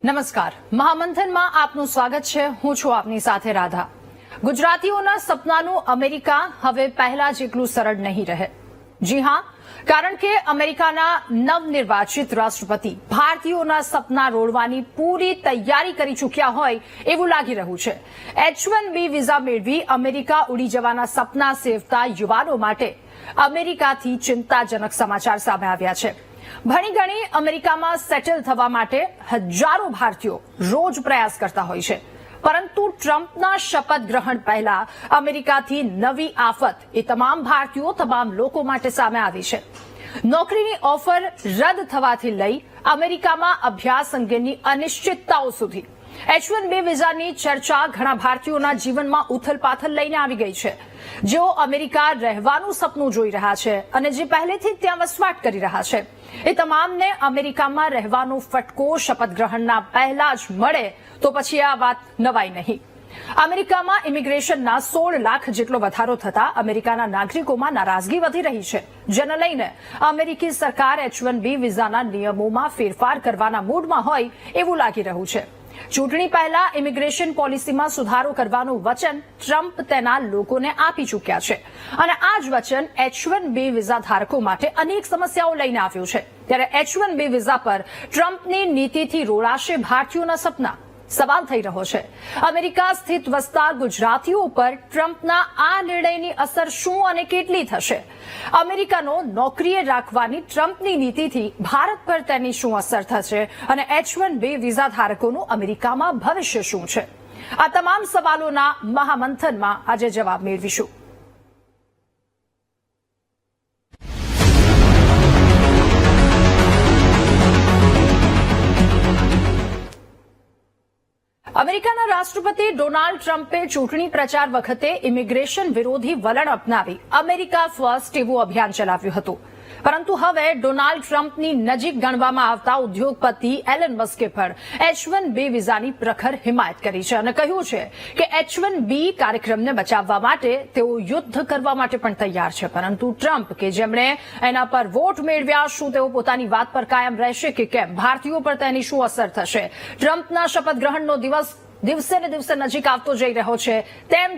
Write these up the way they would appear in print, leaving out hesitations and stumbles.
નમસ્કાર, મહામંથનમાં આપનું સ્વાગત છે. હું છું આપની સાથે રાધા. ગુજરાતીઓના સપનાનું અમેરિકા હવે પહેલા જેટલું સરળ નહીં રહે. જી હા, કારણ કે અમેરિકાના નવનિર્વાચિત રાષ્ટ્રપતિ ભારતીયોના સપના રોડવાની પૂરી તૈયારી કરી ચૂક્યા હોય એવું લાગી રહ્યું છે. H-1B વિઝા મેળવી અમેરિકા ઉડી જવાના સપના સેવતા યુવાનો માટે અમેરિકાથી ચિંતાજનક સમાચાર સામે આવ્યા છે. ભણી ગણી અમેરિકામાં સેટલ થવા માટે હજારો ભારતીયો રોજ પ્રયાસ કરતા હોય છે, પરંતુ ટ્રમ્પના શપથ ગ્રહણ પહેલા અમેરિકાથી નવી આફત એ તમામ ભારતીયો, તમામ લોકો માટે સામે આવી છે. નોકરીની ઓફર રદ થવાથી લઈ અમેરિકામાં અભ્યાસ અંગેની અનિશ્ચિતતાઓ સુધી H-1B વિઝાની ચર્ચા ઘણા ભારતીયોના જીવનમાં ઉથલપાથલ લઈને આવી ગઈ છે. જેઓ અમેરિકા રહેવાનું સપનું જોઈ રહ્યા છે અને જે પહેલેથી ત્યાં વસવાટ કરી રહ્યા છે, એ તમામને અમેરિકામાં રહેવાનો ફટકો શપથ ગ્રહણના પહેલા જ મળે તો પછી આ વાત નવાઈ નહીં. અમેરિકામાં ઇમિગ્રેશનના 16 લાખ જેટલો વધારો થતા અમેરિકાના નાગરિકોમાં નારાજગી વધી રહી છે, જેને લઈને અમેરિકી સરકાર H-1B વિઝાના નિયમોમાં ફેરફાર કરવાના મૂડમાં હોય એવું લાગી રહ્યું છે. ચૂંટણી પહેલા ઇમિગ્રેશન પોલિસીમાં સુધારો કરવાનું વચન ટ્રમ્પ તેના લોકોને આપી ચૂક્યા છે અને આ જ વચન H-1B વિઝા ધારકો માટે અનેક સમસ્યાઓ લઈને આવ્યું છે. ત્યારે H-1B વિઝા પર ટ્રમ્પની નીતિથી રોળાશે ભારતીયોના સપના? સવાલ થઈ રહ્યો છે. અમેરિકા સ્થિત વસતા ગુજરાતીઓ પર ટ્રમ્પના આ નિર્ણયની અસર શું અને કેટલી થશે? અમેરિકાનો નોકરીએ રાખવાની ટ્રમ્પની નીતિથી ભારત પર તેની શું અસર થશે અને H-1B વિઝા ધારકોનું અમેરિકામાં ભવિષ્ય શું છે? આ તમામ સવાલોના મહામંથનમાં આજે જવાબ મેળવીશું. અમેરિકાના રાષ્ટ્રપતિ ડોનાલ્ડ ટ્રમ્પે ચૂંટણી પ્રચાર વખતે ઇમિગ્રેશન વિરોધી વલણ અપનાવી અમેરિકા ફર્સ્ટ એવું અભિયાન ચલાવ્યું હતું. પરંતુ હવે ડોનાલ્ડ ટ્રમ્પની નજીક ગણવામાં આવતા ઉદ્યોગપતિ એલન મસ્કે પણ H-1B વિઝાની પ્રખર હિમાયત કરી છે અને કહ્યું છે કે H-1B કાર્યક્રમને બચાવવા માટે તેઓ યુદ્ધ કરવા માટે પણ તૈયાર છે. પરંતુ ટ્રમ્પ કે જેમણે એના પર વોટ મેળવ્યા, શું તેઓ પોતાની વાત પર કાયમ રહેશે કે કેમ? ભારતીયો પર તેની શું અસર થશે? ટ્રમ્પના શપથ ગ્રહણનો દિવસ દિવસે ને દિવસે નજીક આવતો જઈ રહ્યો છે, તેમ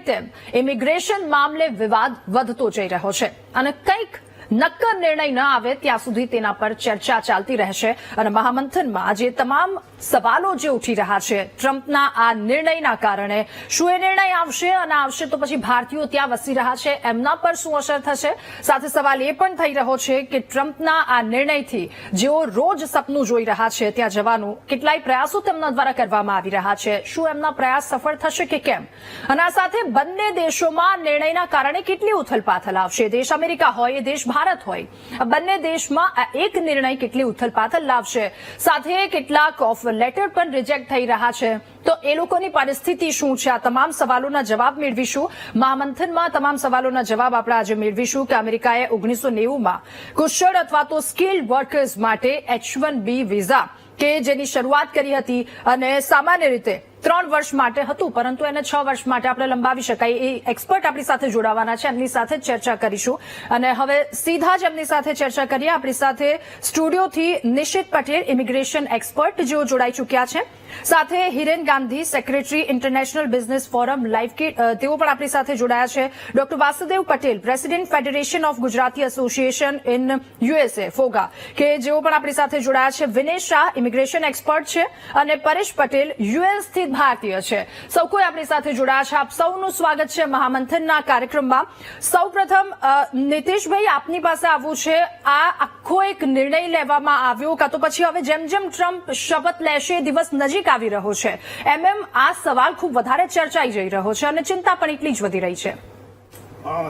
ઇમિગ્રેશન મામલે વિવાદ વધતો જઈ રહ્યો છે અને કંઈક નક્કર નિર્ણય ન આવે ત્યાં સુધી તેના પર ચર્ચા ચાલતી રહેશે. અને મહામંથનમાં આજે તમામ સવાલો જે ઉઠી રહ્યા છે ટ્રમ્પના આ નિર્ણયના કારણે, શું એ નિર્ણય આવશે અને આવશે તો પછી ભારતીયો ત્યાં વસી રહ્યા છે એમના પર શું અસર થશે? સાથે સવાલ એ પણ થઈ રહ્યો છે કે ટ્રમ્પના આ નિર્ણયથી જેઓ રોજ સપનું જોઈ રહ્યા છે ત્યાં જવાનું, કેટલાય પ્રયાસો તેમના દ્વારા કરવામાં આવી રહ્યા છે, શું એમના પ્રયાસ સફળ થશે કે કેમ? અને આ સાથે બંને દેશોમાં નિર્ણયના કારણે કેટલી ઉથલપાથલ આવશે? દેશ અમેરિકા હોય એ દેશ ભારત હોય, બંને દેશમાં આ એક નિર્ણય કેટલી ઉથલપાથલ લાવશે? સાથે કેટલાક ઓફર લેટર પણ રિજેક્ટ થઈ રહ્યા છે, તો એ લોકોની પરિસ્થિતિ શું છે? આ તમામ સવાલોના જવાબ મેળવીશું. મહામંથનમાં તમામ સવાલોના જવાબ આપણે આજે મેળવીશું કે અમેરિકાએ 1990માં કુશળ અથવા તો સ્કિલ્ડ વર્કર્સ માટે H-1B વિઝા કે જેની શરૂઆત કરી હતી અને સામાન્ય રીતે 3 વર્ષ માટે હતું, પરંતુ એને 6 વર્ષ માટે આપણે લંબાવી શકાય. એ એક્સપર્ટ આપણી સાથે જોડાવાના છે, એમની સાથે ચર્ચા કરીશું. અને હવે સીધા જ એમની સાથે ચર્ચા કરીએ. આપણી સાથે સ્ટુડિયોથી નિશિત પટેલ, ઇમિગ્રેશન એક્સપર્ટ, જેઓ જોડાઈ ચૂક્યા છે. સાથે Hiren Gandhi, secretary international business forum Lifekit, તેઓ પણ આપણી સાથે જોડાયા છે. Doctor Vasudev Patel, president federation of Gujarati association in USA FOGA, કે જેઓ પણ આપણી સાથે જોડાયા છે. વિનય શાહ, ઇમિગ્રેશન એક્સપર્ટ છે અને પરેશ પટેલ, US સ્થિત ભારતીય છે. સૌ કોઈ આપણી સાથે જોડાયા છે. આપ સૌનું સ્વાગત છે મહામંથનના કાર્યક્રમમાં. સૌપ્રથમ નીતિશભાઈ, આપની પાસે આવવું છે. આ આખો એક નિર્ણય લેવામાં આવ્યો, કાં તો પછી હવે જેમ જેમ ટ્રમ્પ શપથ લેશે દિવસ નજીક આવી રહ્યો છે એમ આ સવાલ ખૂબ વધારે ચર્ચાઈ જઈ રહ્યો છે અને ચિંતા પણ એટલી જ વધી રહી છે?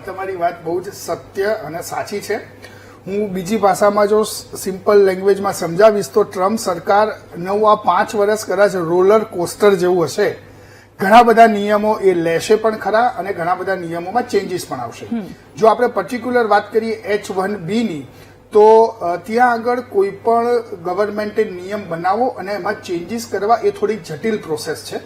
તમારી વાત બહુ જ સત્ય અને સાચી છે. હું બીજી ભાષામાં જો સિમ્પલ લેંગ્વેજમાં સમજાવીશ તો ટ્રમ્પ સરકારનું આ 5 વર્ષ કદાચ રોલર કોસ્ટર જેવું હશે. ઘણા બધા નિયમો એ લેશે પણ ખરા અને ઘણા બધા નિયમોમાં ચેન્જીસ પણ આવશે. જો આપણે પર્ટિક્યુલર વાત કરીએ H-1B ની, તો ત્યાં આગળ કોઈ પણ ગવર્મેન્ટે નિયમ બનાવવો અને એમાં ચેન્જીસ કરવા એ થોડી જટિલ પ્રોસેસ છે.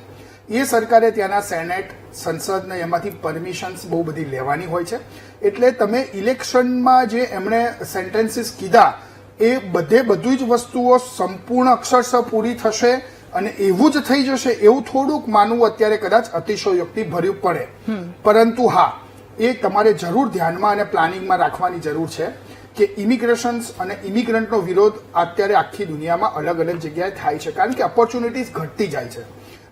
એ સરકારે ત્યાંના સેનેટ, સંસદને એમાંથી પરમિશન્સ બહુ બધી લેવાની હોય છે. એટલે તમે ઇલેક્શનમાં જે એમણે સેન્ટેન્સીસ કીધા એ બધું જ વસ્તુઓ સંપૂર્ણ અક્ષરશઃ પૂરી થશે અને એવું જ થઈ જશે એવું થોડુંક માનવું અત્યારે કદાચ અતિશયોક્તિ ભર્યું પડે. પરંતુ હા, એ તમારે જરૂર ધ્યાનમાં અને પ્લાનિંગમાં રાખવાની જરૂર છે કે ઇમિગ્રેશન અને ઇમિગ્રન્ટનો વિરોધ અત્યારે આખી દુનિયામાં અલગ અલગ જગ્યાએ થાય છે, કારણ કે ઓપોર્ચ્યુનિટીઝ ઘટતી જાય છે.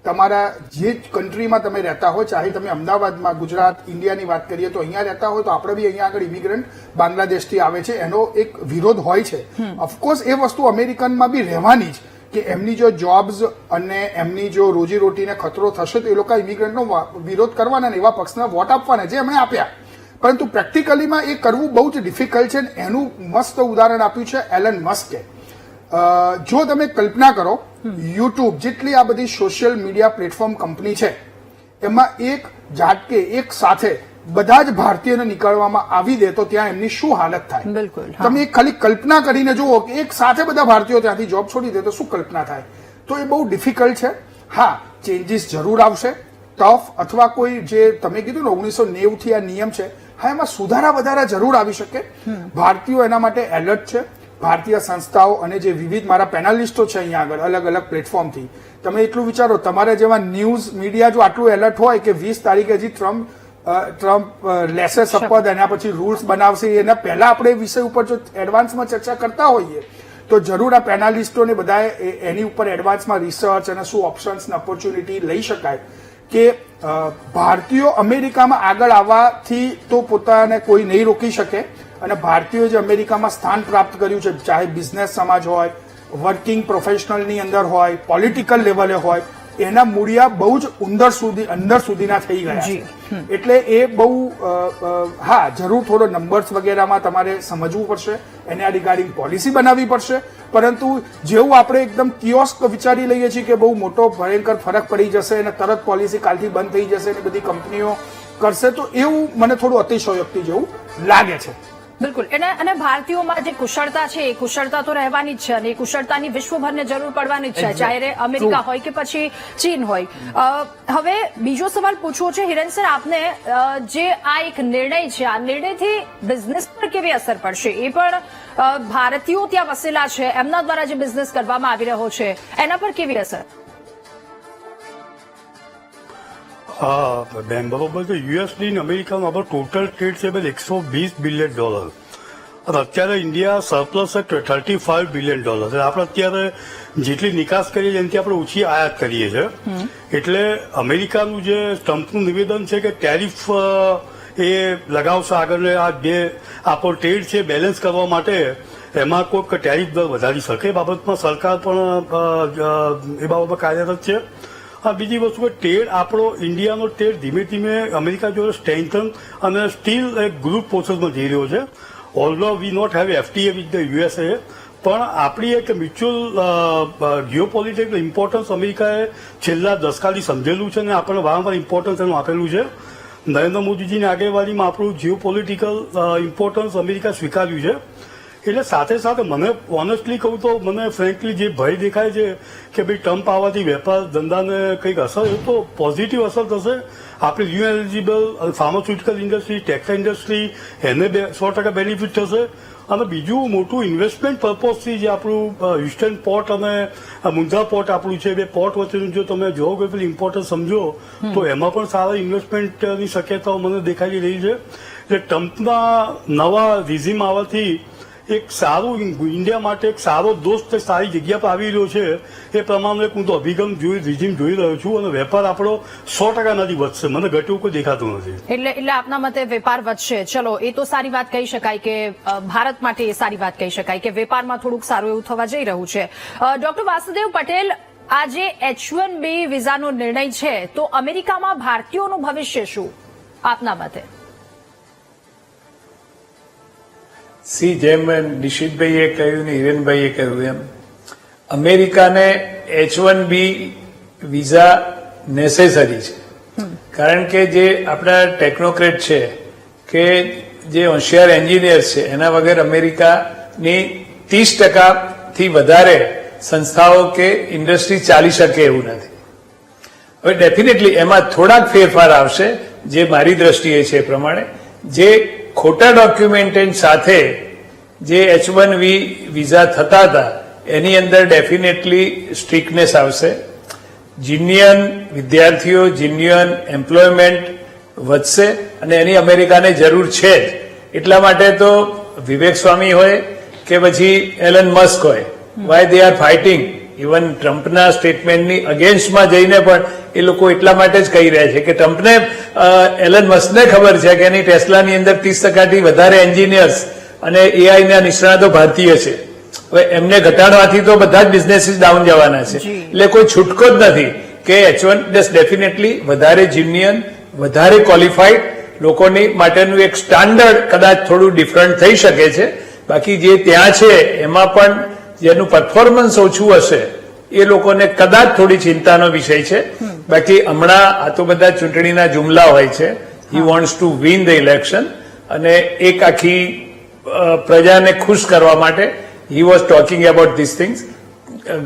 તમારા જે કન્ટ્રીમાં તમે રહેતા હોય, ચાહે તમે અમદાવાદમાં, ગુજરાત, ઇન્ડિયાની વાત કરીએ તો અહીંયા રહેતા હોય, તો આપણે બી અહીંયા આગળ ઇમિગ્રન્ટ બાંગ્લાદેશથી આવે છે, એનો એક વિરોધ હોય છે. ઓફકોર્સ એ વસ્તુ અમેરિકનમાં બી રહેવાની જ, કે એમની જો જોબ્સ અને એમની જો રોજીરોટીને ખતરો થશે તો એ લોકો ઇમિગ્રન્ટનો વિરોધ કરવાના ને એવા પક્ષને વોટ આપવાના, જે એમણે આપ્યા. પરંતુ પ્રેક્ટિકલીમાં એ કરવું બહુ જ ડિફિકલ્ટ છે. એનું મસ્ત ઉદાહરણ આપ્યું છે એલન મસ્કે. જો તમે કલ્પના કરો, યુટ્યુબ જેટલી આ બધી સોશિયલ મીડિયા પ્લેટફોર્મ કંપની છે, એમાં એક ઝાટકે એક સાથે બધા જ ભારતીયોને નીકળવામાં આવી દે તો ત્યાં એમની શું હાલત થાય. બિલકુલ. તમે એક ખાલી કલ્પના કરીને જુઓ કે એક સાથે બધા ભારતીયો ત્યાંથી જોબ છોડી દે તો શું કલ્પના થાય. તો એ બહુ ડિફિકલ્ટ છે. હા, ચેન્જીસ જરૂર આવશે, ટફ અથવા કોઈ જે તમે કીધું ને 1990 થી આ નિયમ છે, હા એમાં સુધારા વધારા જરૂર આવી શકે. ભારતીયો એના માટે એલર્ટ છે. ભારતીય સંસ્થાઓ અને જે વિવિધ મારા પેનલિસ્ટો છે અહીંયા આગળ અલગ અલગ પ્લેટફોર્મથી, તમે એટલું વિચારો, તમારા જેવા ન્યૂઝ મીડિયા જો આટલું એલર્ટ હોય કે 20 તારીખે હજી ટ્રમ્પ લેશે શપથ, એના પછી રૂલ્સ બનાવશે, એના પહેલા આપણે એ વિષય ઉપર જો એડવાન્સમાં ચર્ચા કરતા હોઈએ તો જરૂર આ પેનલિસ્ટોને બધાએ એની ઉપર એડવાન્સમાં રિસર્ચ અને શું ઓપ્શન્સ ને ઓપોર્ચ્યુનિટી લઈ શકાય કે ભારતીયો અમેરિકામાં આગળ આવવાથી તો પોતાને કોઈ નહીં રોકી શકે. અને ભારતીયો જે અમેરિકામાં સ્થાન પ્રાપ્ત કર્યું છે, ચાહે બિઝનેસ સમાજ હોય, વર્કિંગ પ્રોફેશનલની અંદર હોય, પોલિટિકલ લેવલે હોય, એના મૂળિયા બહુ જ અંદર સુધીના થઈ ગયા છે. એટલે એ બહુ હા, જરૂર થોડો નંબર્સ વગેરેમાં તમારે સમજવું પડશે, એને આ રિગાર્ડિંગ પોલિસી બનાવવી પડશે. પરંતુ જેવું આપણે એકદમ કિયોસ્ક વિચારી લઈએ છીએ કે બહુ મોટો ભયંકર ફરક પડી જશે અને તરત પોલિસી કાલથી બંધ થઈ જશે અને બધી કંપનીઓ કરશે, તો એવું મને થોડું અતિશયોક્તિ જેવું લાગે છે. બિલકુલ. અને ભારતીયોમાં જે કુશળતા છે એ કુશળતા તો રહેવાની જ છે, અને એ કુશળતાની વિશ્વભરને જરૂર પડવાની જ છે, ચાહે અમેરિકા હોય કે પછી ચીન હોય. હવે બીજો સવાલ પૂછવો છે હિરેન સર આપને, જે આ એક નિર્ણય છે, આ નિર્ણયથી બિઝનેસ પર કેવી અસર પડશે? એ પણ ભારતીયો ત્યાં વસેલા છે, એમના દ્વારા જે બિઝનેસ કરવામાં આવી રહ્યો છે એના પર કેવી અસર? હા બેન, બરોબર છે. યુએસડી અને અમેરિકાનો આપણો ટોટલ ટ્રેડ છે $120 બિલિયન. અને અત્યારે ઇન્ડિયા સરપ્લસ છે $35 બિલિયન. આપણે અત્યારે જેટલી નિકાસ કરીએ છીએ એનાથી આપણે ઓછી આયાત કરીએ છીએ. એટલે અમેરિકાનું જે ટ્રમ્પનું નિવેદન છે કે ટેરિફ એ લગાવશે આગળ, આ બે આપણો ટ્રેડ છે બેલેન્સ કરવા માટે એમાં કોઈક ટેરિફ દર વધારી શકે, એ બાબતમાં સરકાર પણ એ બાબતમાં કાર્યરત છે. આ બીજી વસ્તુ કે ટ્રેડ આપણો ઇન્ડિયાનો ટ્રેડ ધીમે ધીમે અમેરિકા જોડે સ્ટ્રેન્થન અને સ્ટીલ એક ગ્રુપ પ્રોસેસમાં જઈ રહ્યો છે. Although we not have FTA with the USA, પણ આપણી એક મ્યુચ્યુઅલ જીઓપોલિટિકલ ઇમ્પોર્ટન્સ અમેરિકાએ છેલ્લા દસકાથી સમજેલું છે અને આપણને વારંવાર ઇમ્પોર્ટન્સ એનું આપેલું છે. નરેન્દ્ર મોદીજીની આગેવાનીમાં આપણું જીઓપોલિટિકલ ઇમ્પોર્ટન્સ અમેરિકા સ્વીકાર્યું છે. એટલે સાથે સાથે મને ઓનેસ્ટલી કહું તો મને ફ્રેન્કલી જે ભય દેખાય છે કે ભાઈ ટ્રમ્પ આવવાથી વેપાર ધંધાને કંઈક અસર, એ તો પોઝિટિવ અસર થશે. આપણી new eligible pharmaceutical industry, textile industry, એને 100% બેનિફિટ થશે. અને બીજું મોટું ઇન્વેસ્ટમેન્ટ પર્પઝથી જે આપણું હ્યુસ્ટન પોર્ટ અને મુન્દ્રા પોર્ટ આપણું છે, બે પોર્ટ વચ્ચેનું જો તમે જોગ્રાફિકલ ઇમ્પોર્ટન્સ સમજો તો એમાં પણ સારા ઇન્વેસ્ટમેન્ટની શક્યતાઓ મને દેખાઈ રહી છે. એટલે ટ્રમ્પના નવા રિઝિમ આવવાથી એક સારું ઇન્ડિયા માટે એક સારો દોસ્ત સારી જગ્યા પર આવી રહ્યો છે. એ પ્રમાણે હું તો અભિગમ રિઝિમ જોઈ રહ્યો છું અને વેપાર આપણો 100% નથી વધશે, મને ઘટ્યું કોઈ દેખાતું નથી. એટલે આપના મતે વેપાર વધશે. ચલો, એ તો સારી વાત કહી શકાય કે ભારત માટે એ સારી વાત કહી શકાય કે વેપારમાં થોડુંક સારું એવું થવા જઈ રહ્યું છે. ડોક્ટર વાસુદેવ પટેલ, આ જે H1B વિઝાનો નિર્ણય છે તો અમેરિકામાં ભારતીયોનું ભવિષ્ય શું આપના મતે? જેમ નિશિતભાઈએ કહ્યું ને હિરેનભાઈએ કહ્યું એમ, અમેરિકાને H1B વિઝા નેસેસરી છે. કારણ કે જે આપણા ટેકનોક્રેટ છે કે જે હોશિયાર એન્જિનિયર્સ છે, એના વગર અમેરિકાની 30%થી વધારે સંસ્થાઓ કે ઇન્ડસ્ટ્રી ચાલી શકે એવું નથી. હવે ડેફિનેટલી એમાં થોડાક ફેરફાર આવશે, જે મારી દ્રષ્ટિએ છે એ પ્રમાણે. જે ખોટા ડોક્યુમેન્ટેશન સાથે જે H1B વિઝા થતા હતા એની અંદર ડેફિનેટલી સ્ટ્રિક્ટનેસ આવશે. જીન્યુઅન વિદ્યાર્થીઓ, જીન્યુઅન એમ્પ્લોયમેન્ટ વધશે અને એની અમેરિકાને જરૂર છે જ. એટલા માટે તો વિવેક સ્વામી હોય કે પછી એલન મસ્ક હોય, Y they are fighting. Even ટ્રમ્પના સ્ટેટમેન્ટની અગેન્સ્ટમાં જઈને પણ એ લોકો એટલા માટે જ કહી રહ્યા છે કે ટ્રમ્પને, એલન મસ્કને ખબર છે કે એની ટેસ્લાની અંદર 30%થી વધારે એન્જિનિયર્સ અને એઆઈના નિષ્ણાતો ભારતીય છે. હવે એમને ઘટાડવાથી તો બધા જ બિઝનેસીસ ડાઉન જવાના છે. એટલે કોઈ છૂટકો જ નથી કે H1 ડેફિનેટલી વધારે જીન્યુઅન, વધારે ક્વોલિફાઈડ લોકોની માટેનું એક સ્ટાન્ડર્ડ કદાચ થોડું ડિફરન્ટ થઈ શકે છે. બાકી જે ત્યાં છે એમાં પણ જેનું પરફોર્મન્સ ઓછું હશે એ લોકોને કદાચ થોડી ચિંતાનો વિષય છે. બાકી હમણાં આ તો બધા ચૂંટણીના જુમલા હોય છે. He wants to win the election અને એક આખી પ્રજાને ખુશ કરવા માટે he was talking about this things.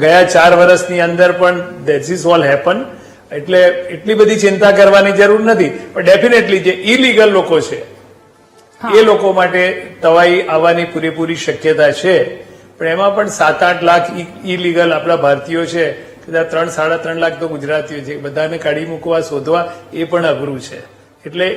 ગયા 4 વર્ષની અંદર પણ ધેટ ઇઝ ઓલ હેપન. એટલે એટલી બધી ચિંતા કરવાની જરૂર નથી. પણ ડેફિનેટલી જે ઇલીગલ લોકો છે એ લોકો માટે તવાઈ આવવાની પૂરેપૂરી શક્યતા છે. પણ એમાં પણ 7-8 લાખ ઇલીગલ આપણા ભારતીયો છે, કદાચ 3-3.5 લાખ તો ગુજરાતીઓ છે. બધાને કાઢી મૂકવા, શોધવા એ પણ અઘરું છે. એટલે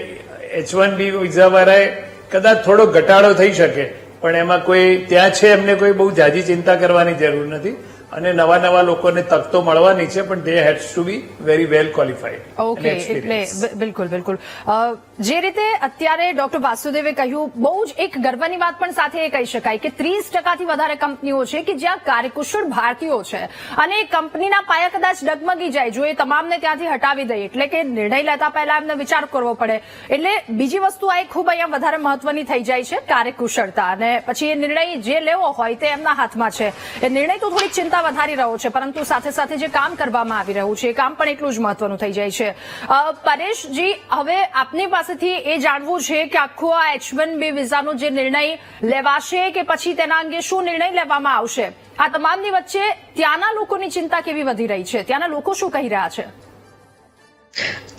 H1B વિઝા વાળાએ કદાચ થોડો ઘટાડો થઈ શકે, પણ એમાં કોઈ ત્યાં છે એમને કોઈ બહુ જાજી ચિંતા કરવાની જરૂર નથી. અને નવા લોકોને તક તો મળવાની છે, પણ they heads to be very well qualified. Okay, એટલે બિલકુલ જે રીતે અત્યારે ડોક્ટર વાસુદેવે કહ્યું, બહુ જ એક ગર્વની વાત પણ સાથે એ કહી શકાય કે 30%થી વધારે કંપનીઓ છે કે જ્યાં કાર્યકુશળ ભારતીયો છે અને કંપનીના પાયા કદાચ ડગમગી જાય જો એ તમામને ત્યાંથી હટાવી દે. એટલે કે નિર્ણય લેતા પહેલા એમને વિચાર કરવો પડે. એટલે બીજી વસ્તુ આ ખૂબ અહીંયા વધારે મહત્વની થઈ જાય છે, કાર્યકુશળતા. અને પછી એ નિર્ણય જે લેવો હોય તે એમના હાથમાં છે. એ નિર્ણય તો થોડીક ચિંતા વધારી રહ્યો છે, પરંતુ સાથે સાથે જે કામ કરવામાં આવી રહ્યું છે એ કામ પણ એટલું જ મહત્વનું થઈ જાય છે. પરેશજી, હવે આપની પાસેથી એ જાણવું છે કે આખો આ H1B વિઝાનો જે નિર્ણય લેવાશે કે પછી તેના અંગે શું નિર્ણય લેવામાં આવશે, આ તમામની વચ્ચે ત્યાંના લોકોની ચિંતા કેવી વધી રહી છે, ત્યાંના લોકો શું કહી રહ્યા છે?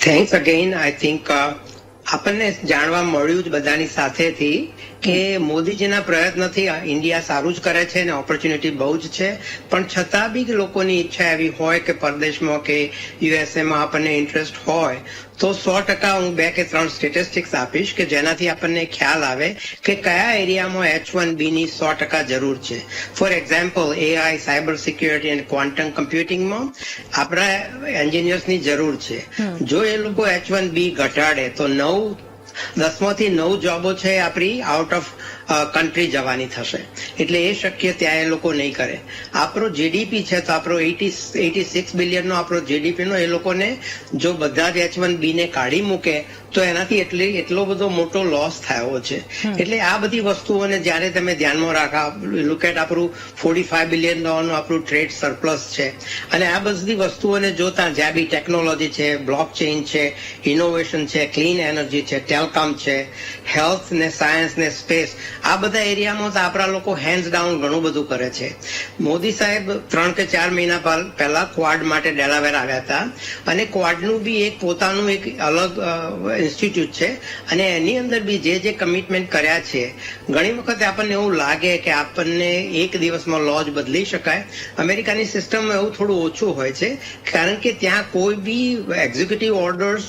Thanks again. આઈ થિંક આપણને જાણવા મળ્યું જ બધાની સાથેથી કે મોદીજીના પ્રયત્નથી ઇન્ડિયા સારું જ કરે છે અને ઓપોર્ચ્યુનિટી બહુ જ છે. પણ છતાં બી લોકોની ઈચ્છા એવી હોય કે પરદેશમાં કે યુએસએમાં આપણને ઇન્ટરેસ્ટ હોય તો 100% હું 2 કે 3 સ્ટેટિસ્ટિક્સ આપીશ કે જેનાથી આપણને ખ્યાલ આવે કે કયા એરિયામાં H1B ની 100% જરૂર છે. For example, AI, cyber security અને ક્વોન્ટમ કમ્પ્યુટિંગમાં આપણા એન્જિનિયર્સની જરૂર છે. જો એ લોકો H1B ઘટાડે તો 10માંથી 9 જોબો છે આપણી આઉટ ઓફ કન્ટ્રી જવાની થશે. એટલે એ શક્ય ત્યાં એ લોકો નહીં કરે. આપણો જીડીપી છે તો આપણો 86 બિલિયનનો આપણો જીડીપીનો એ લોકોને જો બધા જ H1B ને કાઢી મૂકે તો એનાથી એટલો બધો મોટો લોસ થયો છે. એટલે આ બધી વસ્તુઓને જ્યારે તમે ધ્યાનમાં રાખો, લુક એટ આપણું $45 બિલિયન આપણું ટ્રેડ સરપ્લસ છે. અને આ બધી વસ્તુઓને જોતા જ્યાં બી ટેકનોલોજી છે, બ્લોક ચેઇન છે, ઇનોવેશન છે, ક્લીન એનર્જી છે, ટેલિકોમ છે, હેલ્થ ને સાયન્સ ને સ્પેસ, આ બધા એરિયામાં તો આપણા લોકો હેન્ડ્સ ડાઉન ઘણું બધું કરે છે. મોદી સાહેબ 3 કે 4 મહિના પહેલા ક્વાડ માટે ડેલાવેર આવ્યા હતા અને ક્વાડનું બી એક પોતાનું એક અલગ ઇન્સ્ટિટ્યૂટ છે અને એની અંદર બી જે કમિટમેન્ટ કર્યા છે, ઘણી વખત આપણને એવું લાગે કે આપણને એક દિવસમાં લોજ બદલી શકાય. અમેરિકાની સિસ્ટમમાં એવું થોડું ઓછું હોય છે, કારણ કે ત્યાં કોઈ બી એક્ઝિક્યુટિવ ઓર્ડર્સ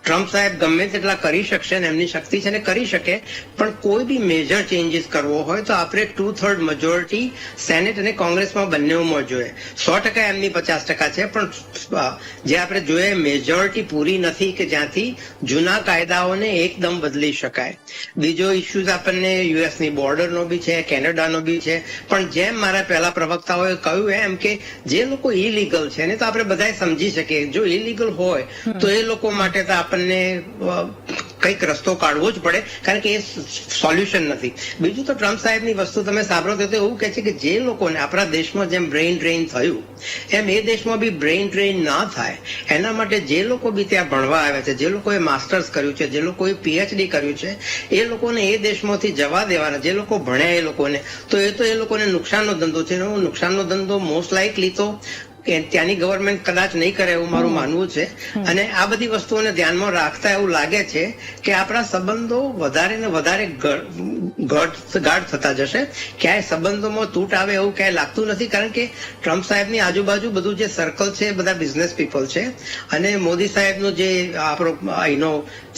ટ્રમ્પ સાહેબ ગમે તેટલા કરી શકશે અને એમની શક્તિ છે ને કરી શકે, પણ કોઈ બી મેજર ચેન્જીસ કરવો હોય તો આપણે 2/3 મેજોરિટી સેનેટ અને કોંગ્રેસમાં બંનેમાં જોઈએ. 100% એમની 50% છે, પણ જે આપણે જોઈએ મેજોરિટી પૂરી નથી કે જ્યાંથી જૂના કાયદાઓને એકદમ બદલી શકાય. બીજો ઇસ્યુઝ આપણને યુએસની બોર્ડરનો બી છે, કેનેડાનો બી છે. પણ જેમ મારા પહેલા પ્રવક્તાઓએ કહ્યું એમ કે જે લોકો ઇલીગલ છે ને તો આપણે બધા સમજી શકીએ, જો ઇલીગલ હોય તો એ લોકો માટે તો આપણને કંઈક રસ્તો કાઢવો જ પડે, કારણ કે એ સોલ્યુશન નથી. બીજું તો ટ્રમ્પ સાહેબની વસ્તુ તમે સાંભળો તો એવું કહે છે કે જે લોકોને આપણા દેશમાં જેમ બ્રેઇન ડ્રેઇન થયું એમ એ દેશમાં બી બ્રેઇન ડ્રેઇન ના થાય એના માટે જે લોકો બી ત્યાં ભણવા આવ્યા છે, જે લોકોએ માસ્ટર્સ કર્યું છે, જે લોકોએ PhD કર્યું છે, એ લોકોને એ દેશમાંથી જવા દેવાના. જે લોકો ભણ્યા એ લોકોને તો એ લોકોને નુકસાનનો ધંધો છે. નુકસાનનો ધંધો મોસ્ટ લાઇકલી તો કે ત્યાંની ગવર્મેન્ટ કદાચ નહીં કરે એવું મારું માનવું છે. અને આ બધી વસ્તુઓને ધ્યાનમાં રાખતા એવું લાગે છે કે આપણા સંબંધો વધારે ને વધારે ગાઢ થતા જશે. ક્યાંય સંબંધોમાં તૂટ આવે એવું ક્યાંય લાગતું નથી, કારણ કે ટ્રમ્પ સાહેબની આજુબાજુ બધું જે સર્કલ છે એ બધા બિઝનેસ પીપલ છે. અને મોદી સાહેબનો જે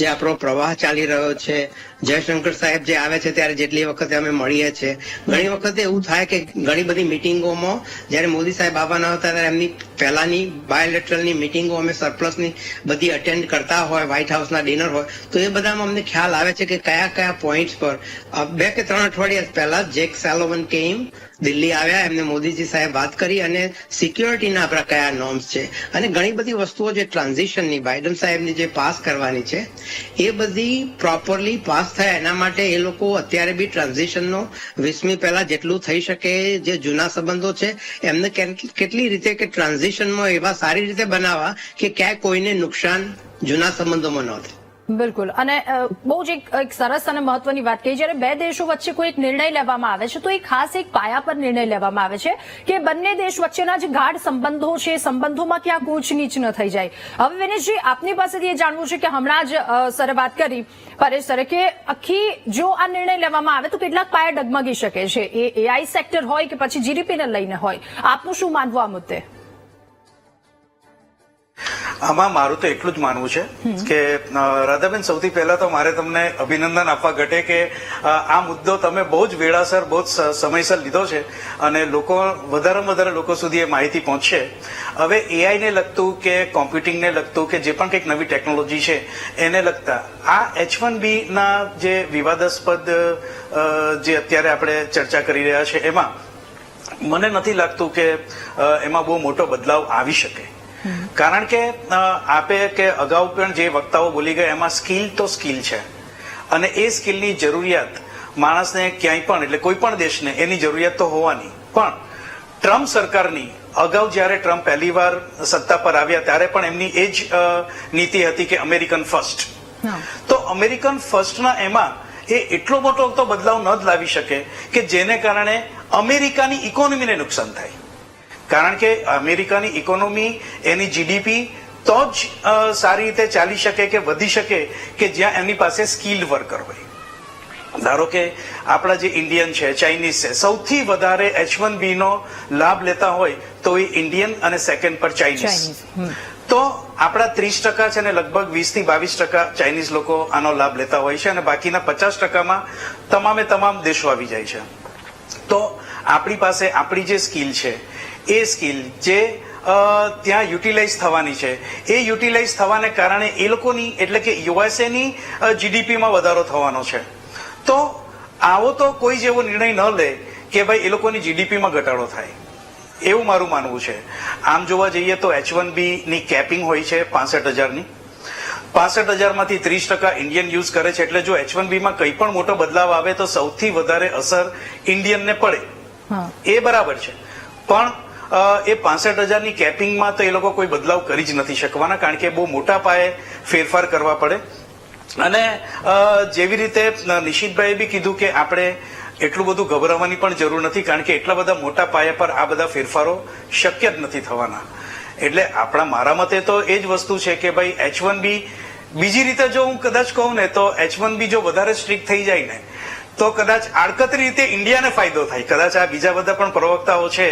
આપણો પ્રવાહ ચાલી રહ્યો છે, જયશંકર સાહેબ જે આવે છે ત્યારે જેટલી વખતે અમે મળીએ છીએ, ઘણી વખતે એવું થાય કે ઘણી બધી મિટિંગોમાં જયારે મોદી સાહેબ આવવાના હતા ત્યારે એમની પહેલાની બાયોલેટરલની મિટિંગો અમે સરપ્લસની બધી અટેન્ડ કરતા હોય, વ્હાઇટ હાઉસના ડિનર હોય, તો એ બધામાં અમને ખ્યાલ આવે છે કે કયા કયા પોઈન્ટ્સ પર 2 કે 3 અઠવાડિયા પહેલા જેક સેલોવન કેમ દિલ્હી આવ્યા, એમને મોદીજી સાહેબ વાત કરી અને સિક્યોરિટીના આપણા કયા નોર્મ્સ છે અને ઘણી બધી વસ્તુઓ જે ટ્રાન્ઝિશનની બાઇડન સાહેબની જે પાસ કરવાની છે એ બધી પ્રોપરલી પાસ થાય. એના માટે એ લોકો અત્યારે બી ટ્રાન્ઝિશનનો 20મી પહેલા જેટલું થઈ શકે જે જૂના સંબંધો છે એમને કેટલી રીતે કે ટ્રાન્ઝિશનમાં એવા સારી રીતે બનાવવા કે ક્યાંય કોઈને નુકસાન જૂના સંબંધોમાં ન થાય. બિલકુલ. અને બહુ જ એક સરસ અને મહત્વની વાત કહી, જ્યારે બે દેશો વચ્ચે કોઈ એક નિર્ણય લેવામાં આવે છે તો એ ખાસ એક પાયા પર નિર્ણય લેવામાં આવે છે કે બંને દેશ વચ્ચેના જે ગાઢ સંબંધો છે, સંબંધોમાં ક્યાં ઊંચ નીચ ન થઈ જાય. હવે વિનેશજી, આપની પાસેથી એ જાણવું છે કે હમણાં જ સરે વાત કરી, પરેશ સરે, કે આખી જો આ નિર્ણય લેવામાં આવે તો કેટલાક પાયા ડગમગી શકે છે, એ એઆઈ સેક્ટર હોય કે પછી જીડીપીને લઈને હોય. આપનું શું માનવું આ મુદ્દે? આમાં મારું તો એટલું જ માનવું છે કે રાધાબેન, સૌથી પહેલા તો મારે તમને અભિનંદન આપવા ઘટે કે આ મુદ્દો તમે બહુ જ વેળાસર, બહુ જ સમયસર લીધો છે અને વધારેમાં વધારે લોકો સુધી એ માહિતી પહોંચશે. હવે એઆઈ ને લગતું કે કોમ્પ્યુટિંગને લગતું કે જે પણ કંઈક નવી ટેકનોલોજી છે એને લગતા આ H1B ના જે વિવાદાસ્પદ જે અત્યારે આપણે ચર્ચા કરી રહ્યા છે એમાં મને નથી લાગતું કે એમાં બહુ મોટો બદલાવ આવી શકે. કારણ કે આપે કે અગાઉ પણ જે વક્તાઓ બોલી ગયા એમાં સ્કિલ તો સ્કિલ છે અને એ સ્કિલની જરૂરિયાત માણસને ક્યાંય પણ, એટલે કોઈ પણ દેશને એની જરૂરિયાત તો હોવાની. પણ ટ્રમ્પ સરકારની અગાઉ જ્યારે ટ્રમ્પ પહેલી વાર સત્તા પર આવ્યા ત્યારે પણ એમની એ જ નીતિ હતી કે અમેરિકન ફર્સ્ટ. તો અમેરિકન ફર્સ્ટના એમાં એ એટલો મોટો તો બદલાવ ન જ લાવી શકે કે જેને કારણે અમેરિકાની ઇકોનોમીને નુકસાન થાય. કારણ કે અમેરિકાની ઇકોનોમી, એની જીડીપી તો જ સારી રીતે ચાલી શકે કે વધી શકે કે જ્યાં એમની પાસે સ્કિલ્ડ વર્કર હોય. ધારો કે આપણા જે ઇન્ડિયન છે, ચાઇનીઝ છે, સૌથી વધારે H1B નો લાભ લેતા હોય તો એ ઇન્ડિયન અને સેકન્ડ પર ચાઇનીઝ. તો આપણા 30% છે અને લગભગ 20 થી 22% ચાઇનીઝ લોકો આનો લાભ લેતા હોય છે અને બાકીના 50%માં તમામ દેશો આવી જાય છે. તો આપણી પાસે આપણી જે સ્કિલ છે એ સ્કિલ જે ત્યાં યુટિલાઇઝ થવાની છે, એ યુટિલાઇઝ થવાને કારણે એ લોકોની, એટલે કે યુએસએની જીડીપીમાં વધારો થવાનો છે. તો આવો તો કોઈ જેવો નિર્ણય ન લે કે ભાઈ એ લોકોની જીડીપીમાં ઘટાડો થાય, એવું મારું માનવું છે. આમ જોવા જઈએ તો H1B ની કેપિંગ હોય છે 65,000ની. 65,000માંથી 30% ઇન્ડિયન યુઝ કરે છે, એટલે જો H1B માં કંઈ પણ મોટો બદલાવ આવે તો સૌથી વધારે અસર ઇન્ડિયનને પડે, એ બરાબર છે. પણ એ 65,000ની કેપિંગમાં તો એ લોકો કોઈ બદલાવ કરી જ નથી શકવાના, કારણ કે બહુ મોટા પાયે ફેરફાર કરવા પડે. અને જેવી રીતે નિશિતભાઈએ બી કીધું કે આપણે એટલું બધું ગભરાવાની પણ જરૂર નથી, કારણ કે એટલા બધા મોટા પાયા પર આ બધા ફેરફારો શક્ય જ નથી થવાના. એટલે મારા મતે તો એ જ વસ્તુ છે કે ભાઈ H1B, બીજી રીતે જો હું કદાચ કહું ને તો H1B જો વધારે સ્ટ્રિક્ટ થઈ જાય ને તો કદાચ આડકતરી રીતે ઇન્ડિયાને ફાયદો થાય. કદાચ આ બીજા બધા પણ પ્રવક્તાઓ છે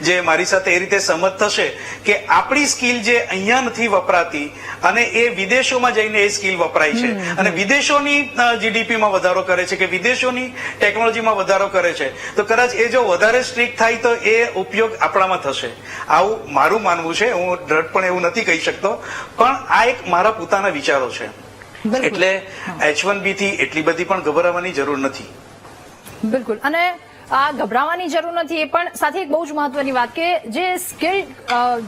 જે મારી સાથે એ રીતે સમજ થશે કે આપણી સ્કિલ જે અહીંયા નથી વપરાતી અને એ વિદેશોમાં જઈને એ સ્કિલ વપરાય છે અને વિદેશોની જીડીપીમાં વધારો કરે છે કે વિદેશોની ટેકનોલોજીમાં વધારો કરે છે, તો કદાચ એ જો વધારે સ્ટ્રિક્ટ થાય તો એ ઉપયોગ આપણામાં થશે. આવું મારું માનવું છે. હું દ્રઢ પણ એવું નથી કહી શકતો, પણ આ એક મારા પોતાના વિચારો છે. એટલે H1B થી એટલી બધી પણ ગભરાવાની જરૂર નથી. બિલકુલ. અને આ ગભરાવાની જરૂર નથી, એ પણ સાથે એક બહુ જ મહત્વની વાત કે જે સ્કિલ્ડ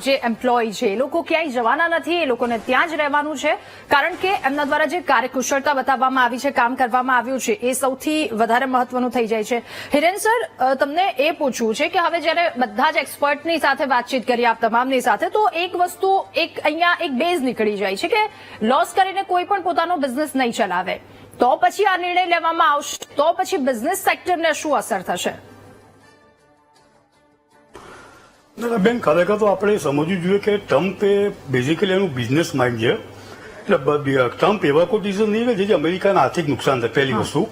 જે એમ્પ્લોય છે એ લોકો ક્યાંય જવાના નથી, એ લોકોને ત્યાં જ રહેવાનું છે, કારણ કે એમના દ્વારા જે કાર્યકુશળતા બતાવવામાં આવી છે, કામ કરવામાં આવ્યું છે, એ સૌથી વધારે મહત્વનું થઈ જાય છે. હિરેન સર, તમને એ પૂછવું છે કે હવે જયારે બધા જ એક્સપર્ટની સાથે વાતચીત કરી આપ તમામની સાથે, તો એક વસ્તુ અહીંયા એક બેઝ નીકળી જાય છે કે લોસ કરીને કોઈ પણ પોતાનો બિઝનેસ નહીં ચલાવે. તો પછી આ નિર્ણય લેવામાં આવશે તો પછી બિઝનેસ સેક્ટરને શું અસર થશે? બેન ખરેખર તો આપણે સમજવું જોઈએ કે ટ્રમ્પ એ બેઝિકલી એનું બિઝનેસ માઇન્ડ છે. એટલે ટ્રમ્પ એવા કોઈ ડિસિઝન નહીં લે જે અમેરિકાને આર્થિક નુકસાન થાય, પહેલી વસ્તુ.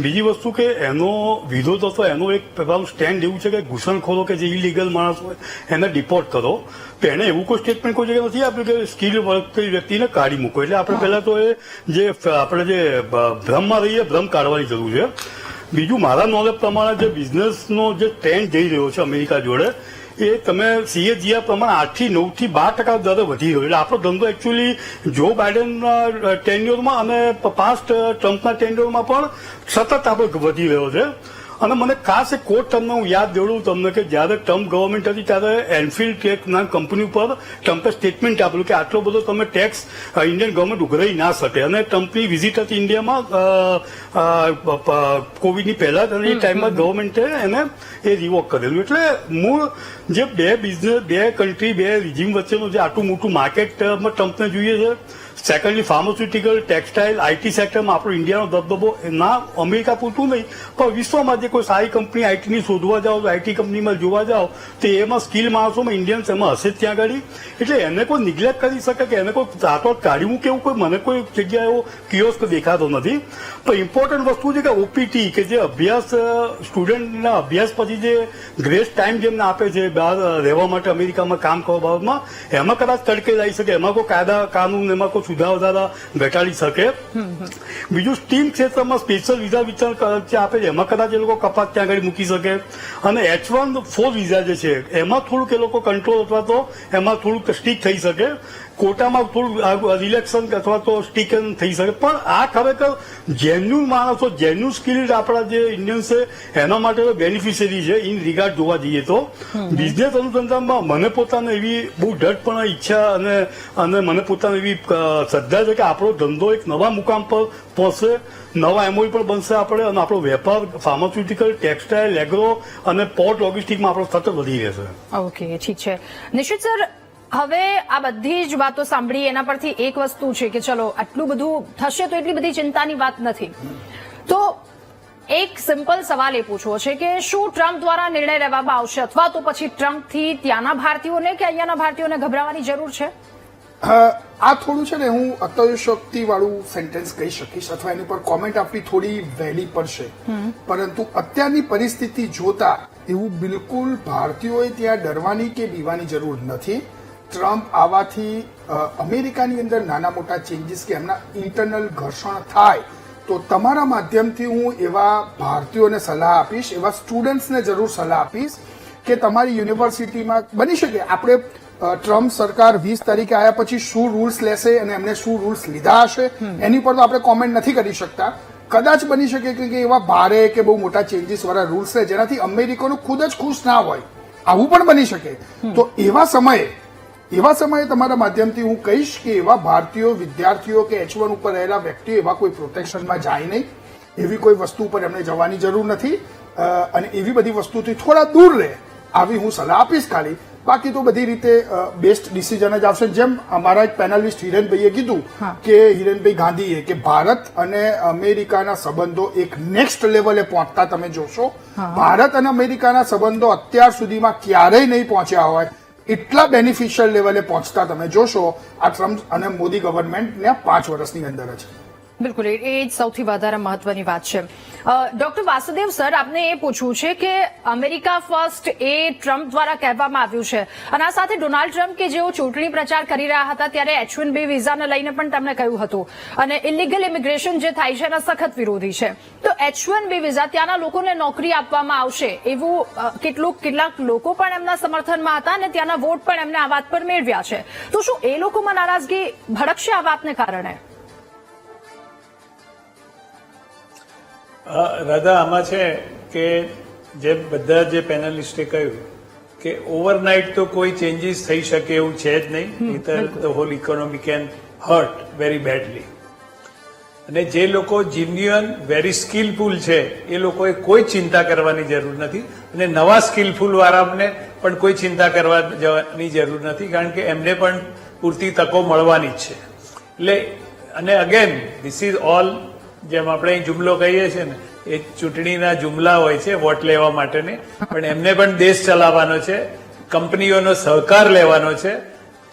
બીજી વસ્તુ કે એનો વિરોધ હતો, એનો એક પ્રકારનું સ્ટેન્ડ એવું છે કે ઘૂસણખોરો કે જે ઇલીગલ માણસ હોય એને ડિપોર્ટ કરો. તો એને એવું કોઈ સ્ટેટમેન્ટ કોઈ જગ્યાએ નથી આપ્યું કે સ્કિલ વર્ક વ્યક્તિને કાઢી મૂકો. એટલે આપણે પહેલા તો એ જે આપણે જે ભ્રમમાં રહીએ ભ્રમ કાઢવાની જરૂર છે. બીજું મારા નોલેજ પ્રમાણે જે બિઝનેસનો જે ટ્રેન્ડ જઈ રહ્યો છે અમેરિકા જોડે એ તમે CAGR પ્રમાણે 8 થી 9 થી 12% દરે વધી રહ્યો. એટલે આપણો ધંધો એકચ્યુઅલી જો બાઇડનના ટેન્યુરમાં અને પાસ્ટ ટ્રમ્પના ટેન્યુરમાં પણ સતત આપણે વધી રહ્યો છે. અને મને ખાસ એક કોટ તમને હું યાદ દેવડું તમને કે જયારે ટ્રમ્પ ગવર્મેન્ટ હતી ત્યારે એનફિલ્ડ ટેક ના કંપની ઉપર ટ્રમ્પે સ્ટેટમેન્ટ આપેલું કે આટલો બધો તમે ટેક્સ ઇન્ડિયન ગવર્મેન્ટ ઉઘરાઈ ના શકે. અને ટ્રમ્પની વિઝિટ હતી ઇન્ડિયામાં કોવિડની પહેલા અને એ ટાઈમમાં ગવર્મેન્ટે એને એ રિવોક કરેલું. એટલે મૂળ જે બે કન્ટ્રી બે રિજીમ વચ્ચેનું જે આટલું મોટું માર્કેટ ટ્રમ્પને જોઈએ છે. સેકન્ડલી ફાર્માસ્યુટિકલ, ટેક્સટાઇલ, IT સેક્ટરમાં આપણો ઇન્ડિયાનો દબદબો ના અમેરિકા પૂરતું નહીં પણ વિશ્વમાં જે કોઈ સારી કંપની આઈટીની શોધવા જાઓ તો IT કંપનીમાં જોવા જાઓ તો એમાં સ્કિલ માણસોમાં ઇન્ડિયન્સ એમાં હશે જ ત્યાં આગળ. એટલે એને કોઈ નિગ્લેક્ટ કરી શકે કે એને કોઈ તાકાત કાઢી મૂકે એવું કોઈ મને કોઈ જગ્યાએ એવો કિયોસ્ક દેખાતો નથી. પણ ઇમ્પોર્ટન્ટ વસ્તુ છે કે OPT કે જે અભ્યાસ સ્ટુડન્ટના અભ્યાસ પછી જે ગ્રેસ ટાઈમ જેમને આપે છે બહાર રહેવા માટે અમેરિકામાં કામ કરવા બાબતમાં એમાં કદાચ તડકે લાવી શકે, એમાં કોઈ કાયદા કાનૂન એમાં કોઈ સુધારા વધારા ઘટાડી શકે. બીજું સ્ટીમ ક્ષેત્રમાં સ્પેશિયલ વિઝા વિતરણ આપે છે એમાં કદાચ એ લોકો કપાત ત્યાં આગળ મૂકી શકે. અને H1-4 વિઝા જે છે એમાં થોડુંક એ લોકો કંટ્રોલ અથવા તો એમાં થોડુંક સ્ટીક થઈ શકે. કોટામાં થોડું રિલેક્શન અથવા તો સ્ટીકન થઈ શકે. પણ આ ખરેખર જેન્યુન માણસો, જેન્યુન સ્કિલ્ડ આપણા જે ઇન્ડિયન્સ છે એના માટે બેનિફિશિયરી છે ઇન રિગાર્ડ જોવા જઈએ તો. બિઝનેસ અનુસંધાનમાં મને પોતાને એવી બહુ ડટ ઈચ્છા અને મને પોતાને એવી શ્રદ્ધા છે કે આપણો ધંધો એક નવા મુકામ પર પહોંચશે, નવા MOU પણ બનશે આપણે અને આપણો વેપાર ફાર્માસ્યુટિકલ, ટેક્સટાઇલ, એગ્રો અને પોર્ટ લોજિસ્ટિકમાં આપણો સતત વધી રહેશે. ઓકે, ઠીક છે. નિશ્ચિત સર, હવે આ બધી જ વાતો સાંભળી એના પરથી એક વસ્તુ છે કે ચલો આટલું બધું થશે તો એટલી બધી ચિંતાની વાત નથી. તો એક સિમ્પલ સવાલ એ પૂછવો છે કે શું ટ્રમ્પ દ્વારા નિર્ણય લેવામાં આવશે અથવા તો પછી ટ્રમ્પથી ત્યાંના ભારતીયોને કે અહીંયાના ભારતીયોને ગભરાવાની જરૂર છે? આ થોડું છે ને હું અતિશયોક્તિ વાળું સેન્ટેન્સ કહી શકીશ અથવા એની પર કોમેન્ટ આપવી થોડી વહેલી પડશે. પરંતુ અત્યારની પરિસ્થિતિ જોતા એવું બિલકુલ ભારતીયોએ ત્યાં ડરવાની કે બીવાની જરૂર નથી. ટ્રમ્પ આવવાથી અમેરિકાની અંદર નાના મોટા ચેન્જીસ કે એમના ઇન્ટરનલ ઘર્ષણ થાય તો તમારા માધ્યમથી હું એવા ભારતીયોને સલાહ આપીશ, એવા સ્ટુડન્ટ્સને જરૂર સલાહ આપીશ કે તમારી યુનિવર્સિટીમાં બની શકે આપણે ટ્રમ્પ સરકાર 20 તારીખે આવ્યા પછી શું રૂલ્સ લેશે અને એમને શું રૂલ્સ લીધા હશે એની પર તો આપણે કોમેન્ટ નથી કરી શકતા. કદાચ બની શકે કે એવા ભારે કે બહુ મોટા ચેન્જીસ વાળા રૂલ્સ છે જેનાથી અમેરિકનો ખુદ જ ખુશ ના હોય, આવું પણ બની શકે. તો એવા સમયે તમારા માધ્યમથી હું કહીશ કે એવા ભારતીયો વિદ્યાર્થીઓ કે H1 ઉપર રહેલા વ્યક્તિઓ એવા કોઈ પ્રોટેક્શનમાં જાય નહીં, એવી કોઈ વસ્તુ ઉપર એમને જવાની જરૂર નથી અને એવી બધી વસ્તુથી થોડા દૂર રહે આવી હું સલાહ આપીશ ખાલી. બાકી તો બધી રીતે બેસ્ટ ડિસિઝન જ આવશે. જેમ અમારા એક પેનલિસ્ટ હિરેનભાઈએ કીધું કે હિરેનભાઈ ગાંધીએ કે ભારત અને અમેરિકાના સંબંધો એક નેક્સ્ટ લેવલે પહોંચતા તમે જોશો. ભારત અને અમેરિકાના સંબંધો અત્યાર સુધીમાં ક્યારેય નહીં પહોંચ્યા હોય એટલા બેનિફિશિયલ લેવલે પહોંચતા તમે જોશો આ ટ્રમ્પ અને મોદી ગવર્મેન્ટના 5 વર્ષની અંદર જ. બિલકુલ, એ જ સૌથી વધારે મહત્વની વાત છે. ડોક્ટર વાસુદેવ સર, આપને એ પૂછવું છે કે અમેરિકા ફર્સ્ટ એ ટ્રમ્પ દ્વારા કહેવામાં આવ્યું છે અને આ સાથે ડોનાલ્ડ ટ્રમ્પ કે જેઓ ચૂંટણી પ્રચાર કરી રહ્યા હતા ત્યારે H1B વિઝાને લઈને પણ તેમણે કહ્યું હતું અને ઇલીગલ ઇમિગ્રેશન જે થાય છે એના સખત વિરોધી છે. તો H1B વિઝા ત્યાંના લોકોને નોકરી આપવામાં આવશે એવું કેટલાક લોકો પણ એમના સમર્થનમાં હતા અને ત્યાંના વોટ પણ એમને આ વાત પર મેળવ્યા છે. તો શું એ લોકોમાં નારાજગી ભડકશે આ વાતને કારણે? રાધા, આમાં છે કે જે બધા જે પેનલિસ્ટે કહ્યું કે ઓવરનાઇટ તો કોઈ ચેન્જીસ થઈ શકે એવું છે જ નહીં, નહીંતર the whole economy can hurt very badly. અને જે લોકો જેન્યુઅન વેરી સ્કિલફુલ છે એ લોકોએ કોઈ ચિંતા કરવાની જરૂર નથી અને નવા સ્કિલફુલ વાળાને પણ કોઈ ચિંતા કરવાની જરૂર નથી કારણ કે એમને પણ પૂરતી તકો મળવાની જ છે. એટલે અને અગેન ધીસ ઇઝ ઓલ જેમ આપણે અહીં જુમલો કહીએ છીએ ને એ ચૂંટણીના જુમલા હોય છે વોટ લેવા માટેની, પણ એમને પણ દેશ ચલાવવાનો છે. કંપનીઓનો સહકાર લેવાનો છે.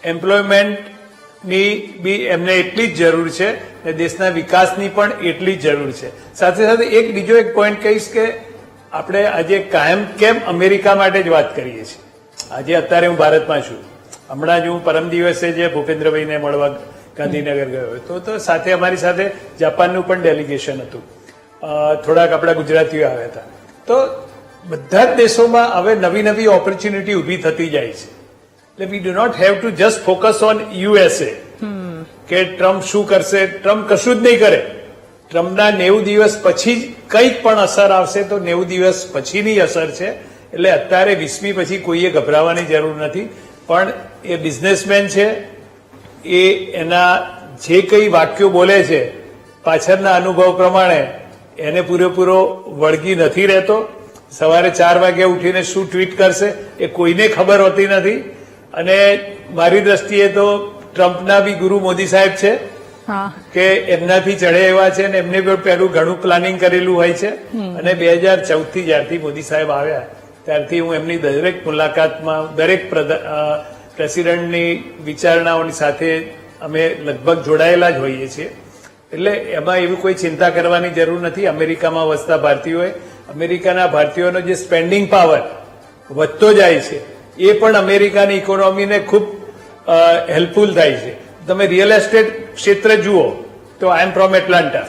એમ્પ્લોયમેન્ટની બી એમને એટલી જ જરૂર છે અને દેશના વિકાસની પણ એટલી જ જરૂર છે. સાથે સાથે બીજો એક પોઈન્ટ કહીશ કે આપણે આજે કાયમ કેમ અમેરિકા માટે જ વાત કરીએ છીએ. આજે અત્યારે હું ભારતમાં છું. હમણાં જ હું પરમ દિવસે જે ભૂપેન્દ્રભાઈને મળવા ગાંધીનગર ગયો તો સાથે અમારી સાથે જાપાનનું પણ ડેલિગેશન હતું. થોડાક આપણા ગુજરાતીઓ આવ્યા હતા. તો બધા જ દેશોમાં હવે નવી નવી ઓપોર્ચ્યુનિટી ઊભી થતી જાય છે. એટલે we do not have to just focus on USA કે ટ્રમ્પ શું કરશે. ટ્રમ્પ કશું જ નહીં કરે. ટ્રમ્પના 90 દિવસ પછી જ કંઈક પણ અસર આવશે તો 90 દિવસ પછીની અસર છે. એટલે અત્યારે 20મી પછી કોઈએ ગભરાવાની જરૂર નથી. પણ એ બિઝનેસમેન છે, એ એના જે કંઈ વાક્યો બોલે છે પાછળના અનુભવ પ્રમાણે એને પૂરેપૂરો વળગી નથી રહેતો. સવારે 4 વાગે ઉઠીને શું ટ્વીટ કરશે એ કોઈને ખબર હોતી નથી. અને મારી દ્રષ્ટિએ તો ટ્રમ્પના બી ગુરુ મોદી સાહેબ છે કે એમનાથી ચડે એવા છે ને એમને પણ પહેલું ઘણું પ્લાનિંગ કરેલું હોય છે. અને 2014 થી જ્યારથી મોદી સાહેબ આવ્યા ત્યારથી હું એમની દરેક મુલાકાતમાં દરેક પ્રેસિડેન્ટની વિચારણાઓની સાથે અમે લગભગ જોડાયેલા જ હોઈએ છીએ. એટલે એમાં એવી કોઈ ચિંતા કરવાની જરૂર નથી. અમેરિકામાં વસતા ભારતીયોએ અમેરિકાના ભારતીયોનો જે સ્પેન્ડિંગ પાવર વધતો જાય છે એ પણ અમેરિકાની ઇકોનોમીને ખૂબ હેલ્પફુલ થાય છે. તમે રિયલ એસ્ટેટ ક્ષેત્ર જુઓ તો આઈ એમ ફ્રોમ એટલાન્ટા.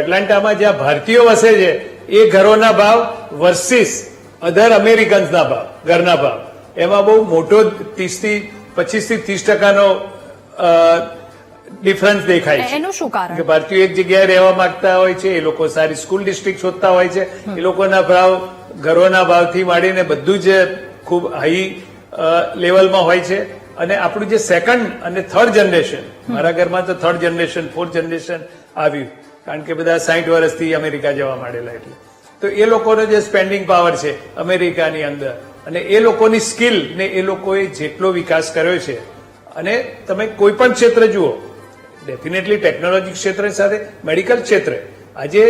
એટલાન્ટામાં જ્યાં ભારતીયો વસે છે એ ઘરોના ભાવ વર્સિસ અધર અમેરિકન્સના ભાવ, ઘરના ભાવ, એમાં બહુ મોટો 25 થી 30% ડિફરન્સ દેખાય છે. એનું શું કારણ? કે ભારતીયો એક જગ્યાએ રહેવા માંગતા હોય છે, એ લોકો સારી સ્કૂલ ડિસ્ટ્રિક્ટ શોધતા હોય છે, એ લોકોના ભાવ ઘરોના ભાવથી માંડીને બધું જ ખૂબ હાઈ લેવલમાં હોય છે. અને આપણું જે સેકન્ડ અને થર્ડ જનરેશન, મારા ઘરમાં તો થર્ડ જનરેશન, ફોર્થ જનરેશન આવ્યું કારણ કે બધા 60 વર્ષથી અમેરિકા જવા માંડેલા. એટલે તો એ લોકોનો જે સ્પેન્ડિંગ પાવર છે અમેરિકાની અંદર અને એ લોકોની સ્કિલ ને એ લોકોએ જેટલો વિકાસ કર્યો છે. અને તમે કોઈ પણ ક્ષેત્ર જુઓ, ડેફિનેટલી ટેકનોલોજી ક્ષેત્ર સાથે મેડિકલ ક્ષેત્રે આજે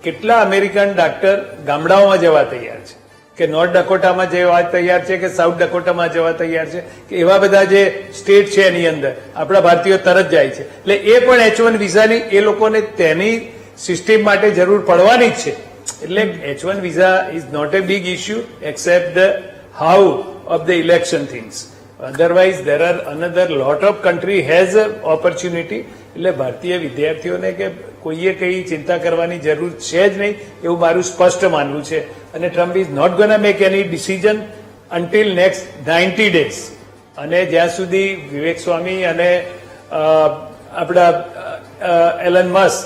કેટલા અમેરિકન ડાક્ટર ગામડાઓમાં જવા તૈયાર છે, કે નોર્થ ડકોટામાં જવા તૈયાર છે, કે સાઉથ ડકોટામાં જવા તૈયાર છે, કે એવા બધા જે સ્ટેટ છે એની અંદર આપણા ભારતીયો તરત જાય છે. એટલે એ પણ H1 વિઝાની એ લોકોને તેની સિસ્ટમ માટે જરૂર પડવાની જ છે. એટલે H1 visa is not a big issue except the how of the election things. Otherwise there are another lot of country has opportunity. એટલે ભારતીય વિદ્યાર્થીઓને કે કોઈએ કઈ ચિંતા કરવાની જરૂર છે જ નહીં એવું મારું સ્પષ્ટ માનવું છે. અને Trump is not gonna make any decision until next 90 days. અને જ્યાં સુધી વિવેક સ્વામી અને આપણા એલન મસ્ક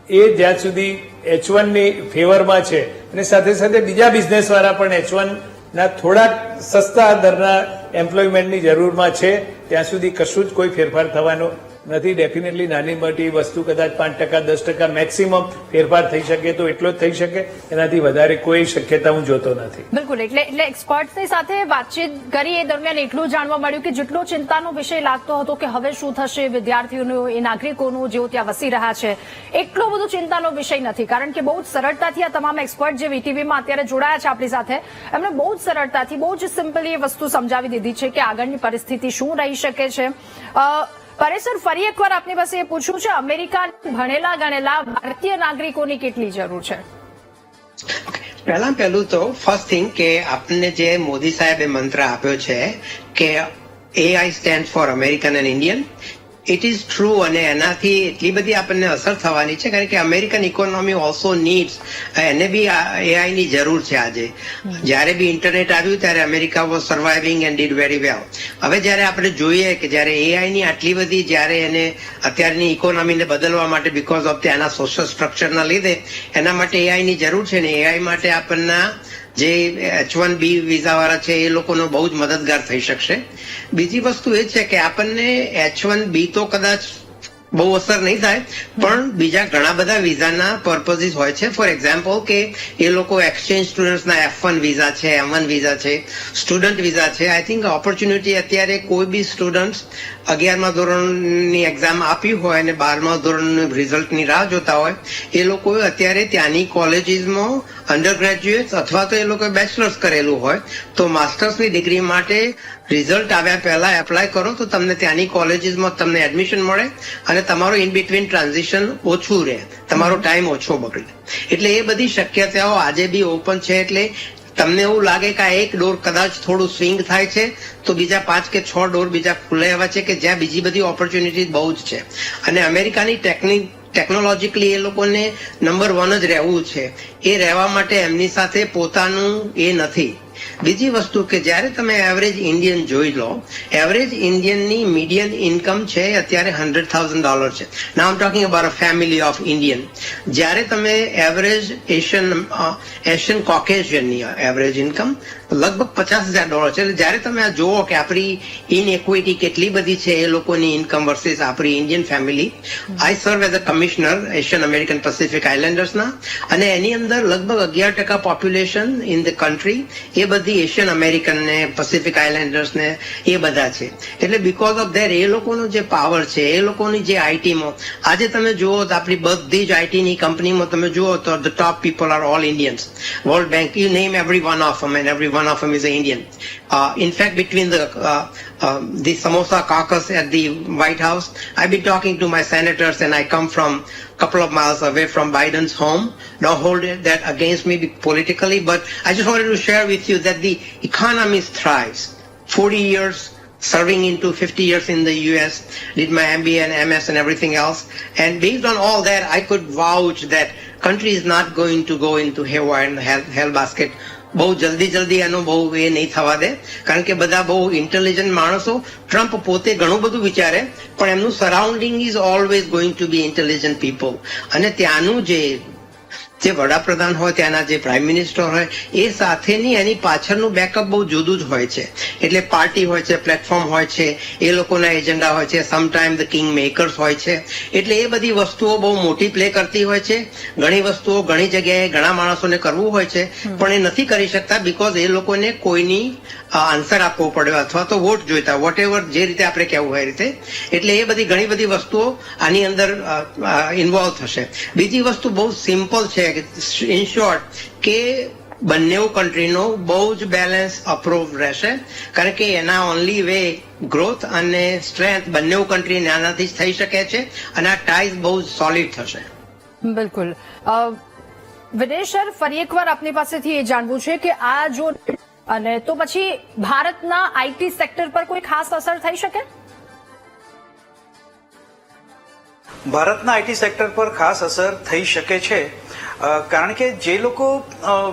એ જ્યાં સુધી H1 ની ફેવરમાં છે અને સાથે સાથે બીજા બિઝનેસ વાળા પણ H1 ના થોડાક સસ્તા દરના એમ્પ્લોયમેન્ટની જરૂરમાં છે ત્યાં સુધી કશું જ કોઈ ફેરફાર થવાનો નથી. ડેફિનેટલી નાની મોટી વસ્તુ કદાચ 5%, 10% મેક્સિમમ ફેરફાર થઈ શકે તો એટલો જ થઈ શકે, એનાથી વધારે કોઈ શક્યતા હું જોતો નથી. બિલકુલ. એટલે એક્સપર્ટ્સની સાથે વાતચીત કરી એ દરમિયાન એટલું જાણવા મળ્યું કે જેટલો ચિંતાનો વિષય લાગતો હતો કે હવે શું થશે વિદ્યાર્થીઓનું, એ નાગરિકોનું જેઓ ત્યાં વસી રહ્યા છે, એટલો બધો ચિંતાનો વિષય નથી. કારણ કે બહુ જ સરળતાથી આ તમામ એક્સપર્ટ જે વીટીવીમાં અત્યારે જોડાયા છે આપણી સાથે, એમણે બહુ જ સરળતાથી, બહુ જ સિમ્પલી એ વસ્તુ સમજાવી દીધી છે કે આગળની પરિસ્થિતિ શું રહી શકે છે. પરેશ સર, ફરી એકવાર આપની પાસે એ પૂછવું છે, અમેરિકા ભણેલા ગણેલા ભારતીય નાગરિકોની કેટલી જરૂર છે? પહેલું તો ફર્સ્ટ થિંગ કે આપણને જે મોદી સાહેબે મંત્ર આપ્યો છે કે AI stand four American and Indian, it is true. અને એનાથી એટલી બધી આપણને અસર થવાની છે કારણ કે અમેરિકન ઇકોનોમી ઓલ્સો નીડ્સ, એને બી AI ની જરૂર છે. આજે જયારે બી ઇન્ટરનેટ આવ્યું ત્યારે America was surviving and did very well. હવે જયારે આપણે જોઈએ કે જયારે AI ની આટલી બધી, જયારે એને અત્યારની ઇકોનોમીને બદલવા માટે બીકોઝ ઓફ તેના સોશિયલ સ્ટ્રક્ચરના લીધે એના માટે AI ની જરૂર છે ને AI માટે આપણના જે H1B વિઝા વાળા છે એ લોકોનો બહુ જ મદદગાર થઈ શકશે. બીજી વસ્તુ એ છે કે આપણને H1B તો કદાચ બહુ અસર નહીં થાય પણ બીજા ઘણા બધા વિઝાના પર્પઝીસ હોય છે. ફોર એક્ઝામ્પલ કે એ લોકો એક્સચેન્જ સ્ટુડન્ટ્સના F1 વિઝા છે, M1 વિઝા છે, સ્ટુડન્ટ વિઝા છે. આઈ થિંક ઓપોર્ચ્યુનિટી અત્યારે કોઈ બી સ્ટુડન્ટ્સ 11મા ધોરણની એક્ઝામ આપી હોય અને 12મા ધોરણનું રિઝલ્ટની રાહ જોતા હોય એ લોકોએ અત્યારે ત્યાંની કોલેજીસમાં અંડર ગ્રેજ્યુએટ અથવા તો એ લોકોએ બેચલર્સ કરેલું હોય તો માસ્ટર્સની ડિગ્રી માટે રિઝલ્ટ આવ્યા પહેલા એપ્લાય કરો તો તમને ત્યાંની કોલેજીસમાં તમને એડમિશન મળે અને તમારું ઇન બિટવીન ટ્રાન્ઝિશન ઓછું રહે, તમારો ટાઈમ ઓછો બગડે. એટલે એ બધી શક્યતાઓ આજે બી ઓપન છે. એટલે તમને એવું લાગે કે આ એક ડોર કદાચ થોડું સ્વિંગ થાય છે તો બીજા 5 કે 6 ડોર બીજા ખુલે એવા છે કે જ્યાં બીજી બધી ઓપોર્ચ્યુનિટી બહુ જ છે. અને અમેરિકાની ટેકનોલોજીકલી એ લોકોને નંબર 1 જ રહેવું છે. એ રહેવા માટે એમની સાથે પોતાનું એ નથી. બીજી વસ્તુ કે જ્યારે તમે એવરેજ ઇન્ડિયન જોઈ લો, એવરેજ ઇન્ડિયનની મીડિયન ઇન્કમ છે અત્યારે $100,000 છે. Now I am talking about a family of Indian. જ્યારે તમે એવરેજ એશિયન કોકેશિયનની એવરેજ ઇન્કમ લગભગ $50,000 છે. એટલે જ્યારે તમે આ જુઓ કે આપણી ઇનઇક્વિટી કેટલી બધી છે એ લોકોની ઇન્કમ વર્સિસ આપણી Indian family. I serve as a commissioner Asian American Pacific આઇલેન્ડર્સના, અને એની અંદર લગભગ 11% પોપ્યુલેશન ઇન ધ કન્ટ્રી એ બધી એશિયન અમેરિકન ને પેસિફિક આઇલેન્ડર્સ ને એ બધા છે. એટલે બીકોઝ ઓફ ધેર એ લોકોનો જે પાવર છે, એ લોકોની જે આઈટીમાં આજે તમે જુઓ તો આપણી બધી જ આઈટીની કંપનીમાં તમે જુઓ તો the top people are all Indians. World bank, you name every one of them and every one of them is an Indian. In fact, between the Samosa caucus at the White House, I've been talking to my senators and I come from a couple of miles away from Biden's home. Don't hold that against me politically, but I just wanted to share with you that the economy thrives. 40 years serving into 50 years in the US, did my MBA and MS and everything else. And based on all that, I could vouch that country is not going to go into haywire and hell basket. બહુ જલ્દી એનો બહુ એ નહીં થવા દે, કારણ કે બધા બહુ ઇન્ટેલિજન્ટ માણસો. ટ્રમ્પ પોતે ઘણું બધું વિચારે પણ એમનું surrounding is always going to be intelligent people. અને ત્યાંનું જે વડાપ્રધાન હોય, ત્યાંના જે પ્રાઇમ મિનિસ્ટર હોય, એ સાથેની એની પાછળનું બેકઅપ બહુ જુદું જ હોય છે. એટલે પાર્ટી હોય છે, પ્લેટફોર્મ હોય છે, એ લોકોના એજન્ડા હોય છે, સમટાઈમ ધ કિંગ મેકર્સ હોય છે. એટલે એ બધી વસ્તુઓ બહુ મોટી પ્લે કરતી હોય છે. ઘણી વસ્તુઓ ઘણી જગ્યાએ ઘણા માણસોને કરવું હોય છે પણ એ નથી કરી શકતા બીકોઝ એ લોકોને કોઈની આન્સર આપવો પડે અથવા તો વોટ જોઈતા, વોટ એવર જે રીતે આપણે કહેવું હોય રીતે. એટલે એ બધી ઘણી બધી વસ્તુઓ આની અંદર ઇન્વોલ્વ થશે. બીજી વસ્તુ બહુ સિમ્પલ છે, ઇન શોર્ટ, કે બંને કન્ટ્રીનો બહુ જ બેલેન્સ અપ્રૂવ રહેશે, કારણ કે એના ઓનલી વે ગ્રોથ અને સ્ટ્રેન્થ બંને કન્ટ્રી નાનાથી જ થઈ શકે છે અને આ ટાઈઝ બહુ સોલિડ થશે. બિલકુલ. વિનેશ સર, ફરી એકવાર આપની પાસેથી એ જાણવું છે કે આ જો અને તો પછી ભારતના આઈટી સેક્ટર પર કોઈ ખાસ અસર થઈ શકે? ભારતના આઈટી સેક્ટર પર ખાસ અસર થઈ શકે છે, કારણ કે જે લોકો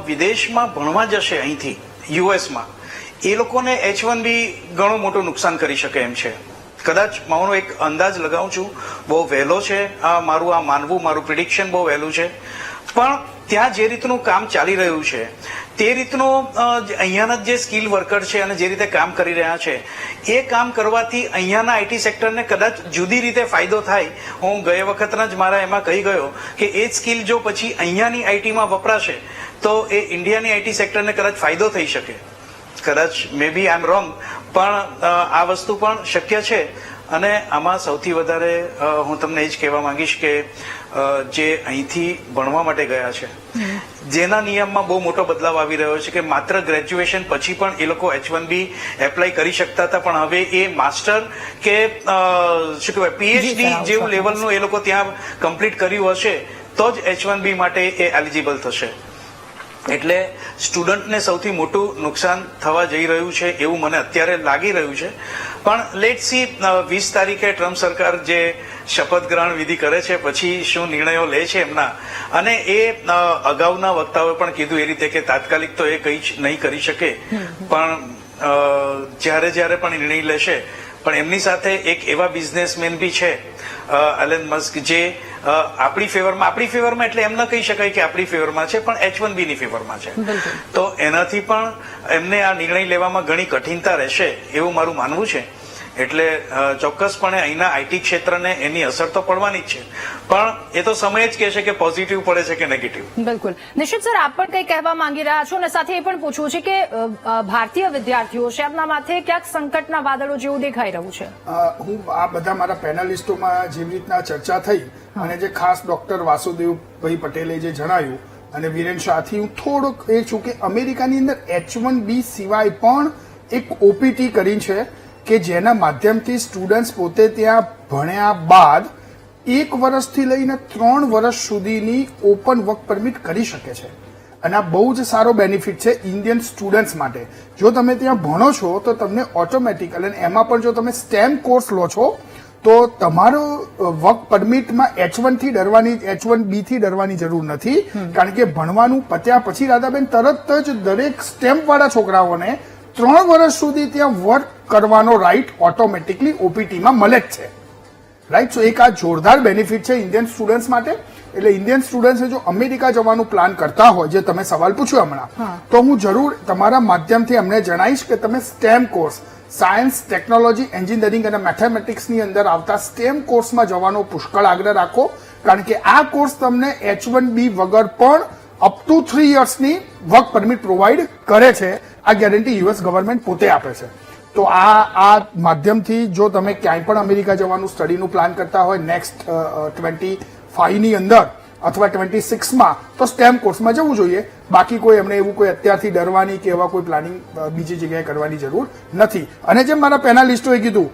વિદેશમાં ભણવા જશે અહીંથી યુએસમાં, એ લોકોને H1B ઘણું મોટું નુકસાન કરી શકે એમ છે. કદાચ મારો એક અંદાજ લગાવું છું, બહુ વહેલો છે મારું પ્રિડિક્શન બહુ વહેલું છે, પણ ત્યાં જે રીતનું કામ ચાલી રહ્યું છે તે રીતનું અહીંયાના જે સ્કિલ વર્કર છે અને જે રીતે કામ કરી રહ્યા છે એ કામ કરવાથી અહીંયાના આઈટી સેક્ટરને કદાચ જુદી રીતે ફાયદો થાય. હું ગયા વખતના જ મારા એમાં કહી ગયો કે એ સ્કિલ જો પછી અહીંયાની આઈટીમાં વપરાશે તો એ ઇન્ડિયાની આઈટી સેક્ટરને કદાચ ફાયદો થઈ શકે. કદાચ મે બી આઈ એમ રોંગ, પણ આ વસ્તુ પણ શક્ય છે. અને આમાં સૌથી વધારે હું તમને એ જ કહેવા માંગીશ કે જે અહીંથી ભણવા માટે ગયા છે, જેના નિયમમાં બહુ મોટો બદલાવ આવી રહ્યો છે કે માત્ર ગ્રેજ્યુએશન પછી પણ એ લોકો H1B એપ્લાય કરી શકતા હતા, પણ હવે એ માસ્ટર કે શું કહેવાય PhD જેવું લેવલનું એ લોકો ત્યાં કમ્પ્લીટ કર્યું હશે તો જ H1B માટે એ એલિજિબલ થશે. એટલે સ્ટુડન્ટને સૌથી મોટું નુકસાન થવા જઈ રહ્યું છે એવું મને અત્યારે લાગી રહ્યું છે. પણ લેટ સી 20 તારીખે ટ્રમ્પ સરકાર જે શપથ ગ્રહણ વિધિ કરે છે પછી શું નિર્ણયો લે છે એમના. અને એ અગાઉના વક્તાઓએ પણ કીધું એ રીતે કે તાત્કાલિક તો એ કંઈ જ નહીં કરી શકે, પણ જ્યારે પણ નિર્ણય લેશે. પણ એમની સાથે એક એવા બિઝનેસમેન બી છે એલન મસ્ક, જે આપણી ફેવરમાં એટલે એમ ન કહી શકાય કે આપણી ફેવરમાં છે, પણ H1B ની ફેવરમાં છે. તો એનાથી પણ એમને આ નિર્ણય લેવામાં ઘણી કઠિનતા રહેશે એવું મારું માનવું છે. એટલે ચોક્કસપણે અહીંના આઈટી ક્ષેત્રને એની અસર તો પડવાની જ છે, પણ એ તો સમય જ કહેશે કે પોઝિટિવ પડે છે કે નેગેટિવ. બિલકુલ. નિશિત સર, આપ પણ કંઈ કહેવા માંગી રહ્યા છો અને સાથે એ પણ પૂછવું છે કે ભારતીય વિદ્યાર્થીઓ છે, એમના માથે ક્યાંક સંકટના વાદળો જેવું દેખાઈ રહ્યું છે. હું આ બધા મારા પેનલિસ્ટોમાં જેવી રીતના ચર્ચા થઈ અને જે ખાસ ડોક્ટર વાસુદેવભાઈ પટેલે જે જણાવ્યું, અને વિરેન શાહથી હું થોડોક એ છું કે અમેરિકાની અંદર H1B સિવાય પણ એક ઓપીટી કરી છે કે જેના માધ્યમથી સ્ટુડન્ટ્સ પોતે ત્યાં ભણ્યા બાદ 1 વર્ષથી લઈને 3 વર્ષ સુધીની ઓપન વર્ક પરમિટ કરી શકે છે. અને આ બહુ જ સારો બેનિફિટ છે ઇન્ડિયન સ્ટુડન્ટ્સ માટે. જો તમે ત્યાં ભણો છો તો તમને ઓટોમેટિકલ, અને એમાં પણ જો તમે સ્ટેમ કોર્સ લો છો તો તમારો વર્ક પરમિટમાં H1 થી ડરવાની, H1B થી ડરવાની જરૂર નથી. કારણ કે ભણવાનું પત્યા પછી રાધાબેન તરત જ દરેક સ્ટેમ્પ વાળા છોકરાઓને 3 વર્ષ સુધી ત્યાં વર્ક કરવાનો રાઈટ ઓટોમેટિકલી ઓપીટીમાં મળે જ છે. રાઈટ. સો એક આ જોરદાર બેનિફિટ છે ઇન્ડિયન સ્ટુડન્ટ્સ માટે. એટલે ઇન્ડિયન સ્ટુડન્ટ્સે જો અમેરિકા જવાનું પ્લાન કરતા હોય, જે તમે સવાલ પૂછ્યો હમણાં, તો હું જરૂર તમારા માધ્યમથી અમને જણાવીશ કે તમે stem course, science, technology, engineering અને મેથેમેટિક્સની અંદર આવતા સ્ટેમ કોર્સમાં જવાનો પુષ્કળ આગ્રહ રાખો. કારણ કે આ કોર્સ તમને H1B વગર પણ અપ ટુ 3 યર્સની વર્ક પરમિટ પ્રોવાઈડ કરે છે. આ ગેરંટી યુએસ ગવર્મેન્ટ પોતે આપે છે. તો આ માધ્યમથી જો તમે ક્યાંય પણ અમેરિકા જવાનું સ્ટડીનું પ્લાન કરતા હોય નેક્સ્ટ 25 ની અંદર અથવા 26માં, તો સ્ટેમ કોર્સમાં જવું જોઈએ. બાકી કોઈ એમને એવું કોઈ અત્યારથી ડરવાની કે એવા કોઈ પ્લાનિંગ બીજી જગ્યાએ કરવાની જરૂર નથી. અને જેમ મારા પેનલિસ્ટોએ કીધું,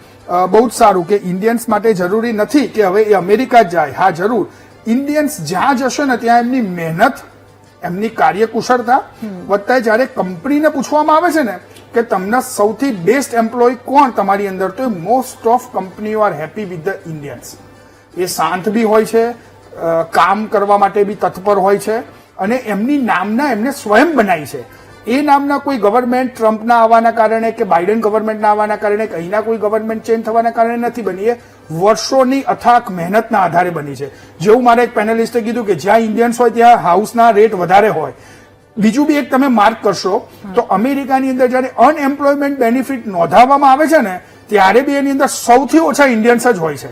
બહુ જ સારું કે ઇન્ડિયન્સ માટે જરૂરી નથી કે હવે એ અમેરિકા જ જાય. હા, જરૂર ઇન્ડિયન્સ જ્યાં જશે ને ત્યાં એમની મહેનત, એમની કાર્યકુશળતા વત્તા જ્યારે કંપનીને પૂછવામાં આવે છે ને કે તમને સૌથી બેસ્ટ એમ્પ્લોય કોણ તમારી અંદર, તો મોસ્ટ ઓફ કંપનીઓ are happy with the Indians. એ શાંત બી હોય છે, કામ કરવા માટે બી તત્પર હોય છે, અને એમની નામના એમને સ્વયં બનાવી છે. એ નામના કોઈ ગવર્મેન્ટ ટ્રમ્પના આવવાના કારણે કે બાઇડન ગવર્મેન્ટના આવવાના કારણે કે અહીંના કોઈ ગવર્મેન્ટ ચેન્જ થવાના કારણે નથી બની. એ વર્ષોની અથાક મહેનતના આધારે બની છે. જેવું મારા એક પેનલિસ્ટે કીધું કે જ્યાં ઇન્ડિયન્સ હોય ત્યાં હાઉસના રેટ વધારે હોય. બીજું બી એક તમે માર્ક કરશો તો અમેરિકાની અંદર જયારે અનએમ્પ્લોયમેન્ટ બેનિફિટ નોંધાવવામાં આવે છે ને, ત્યારે બી એની અંદર સૌથી ઓછા ઇન્ડિયન્સ જ હોય છે.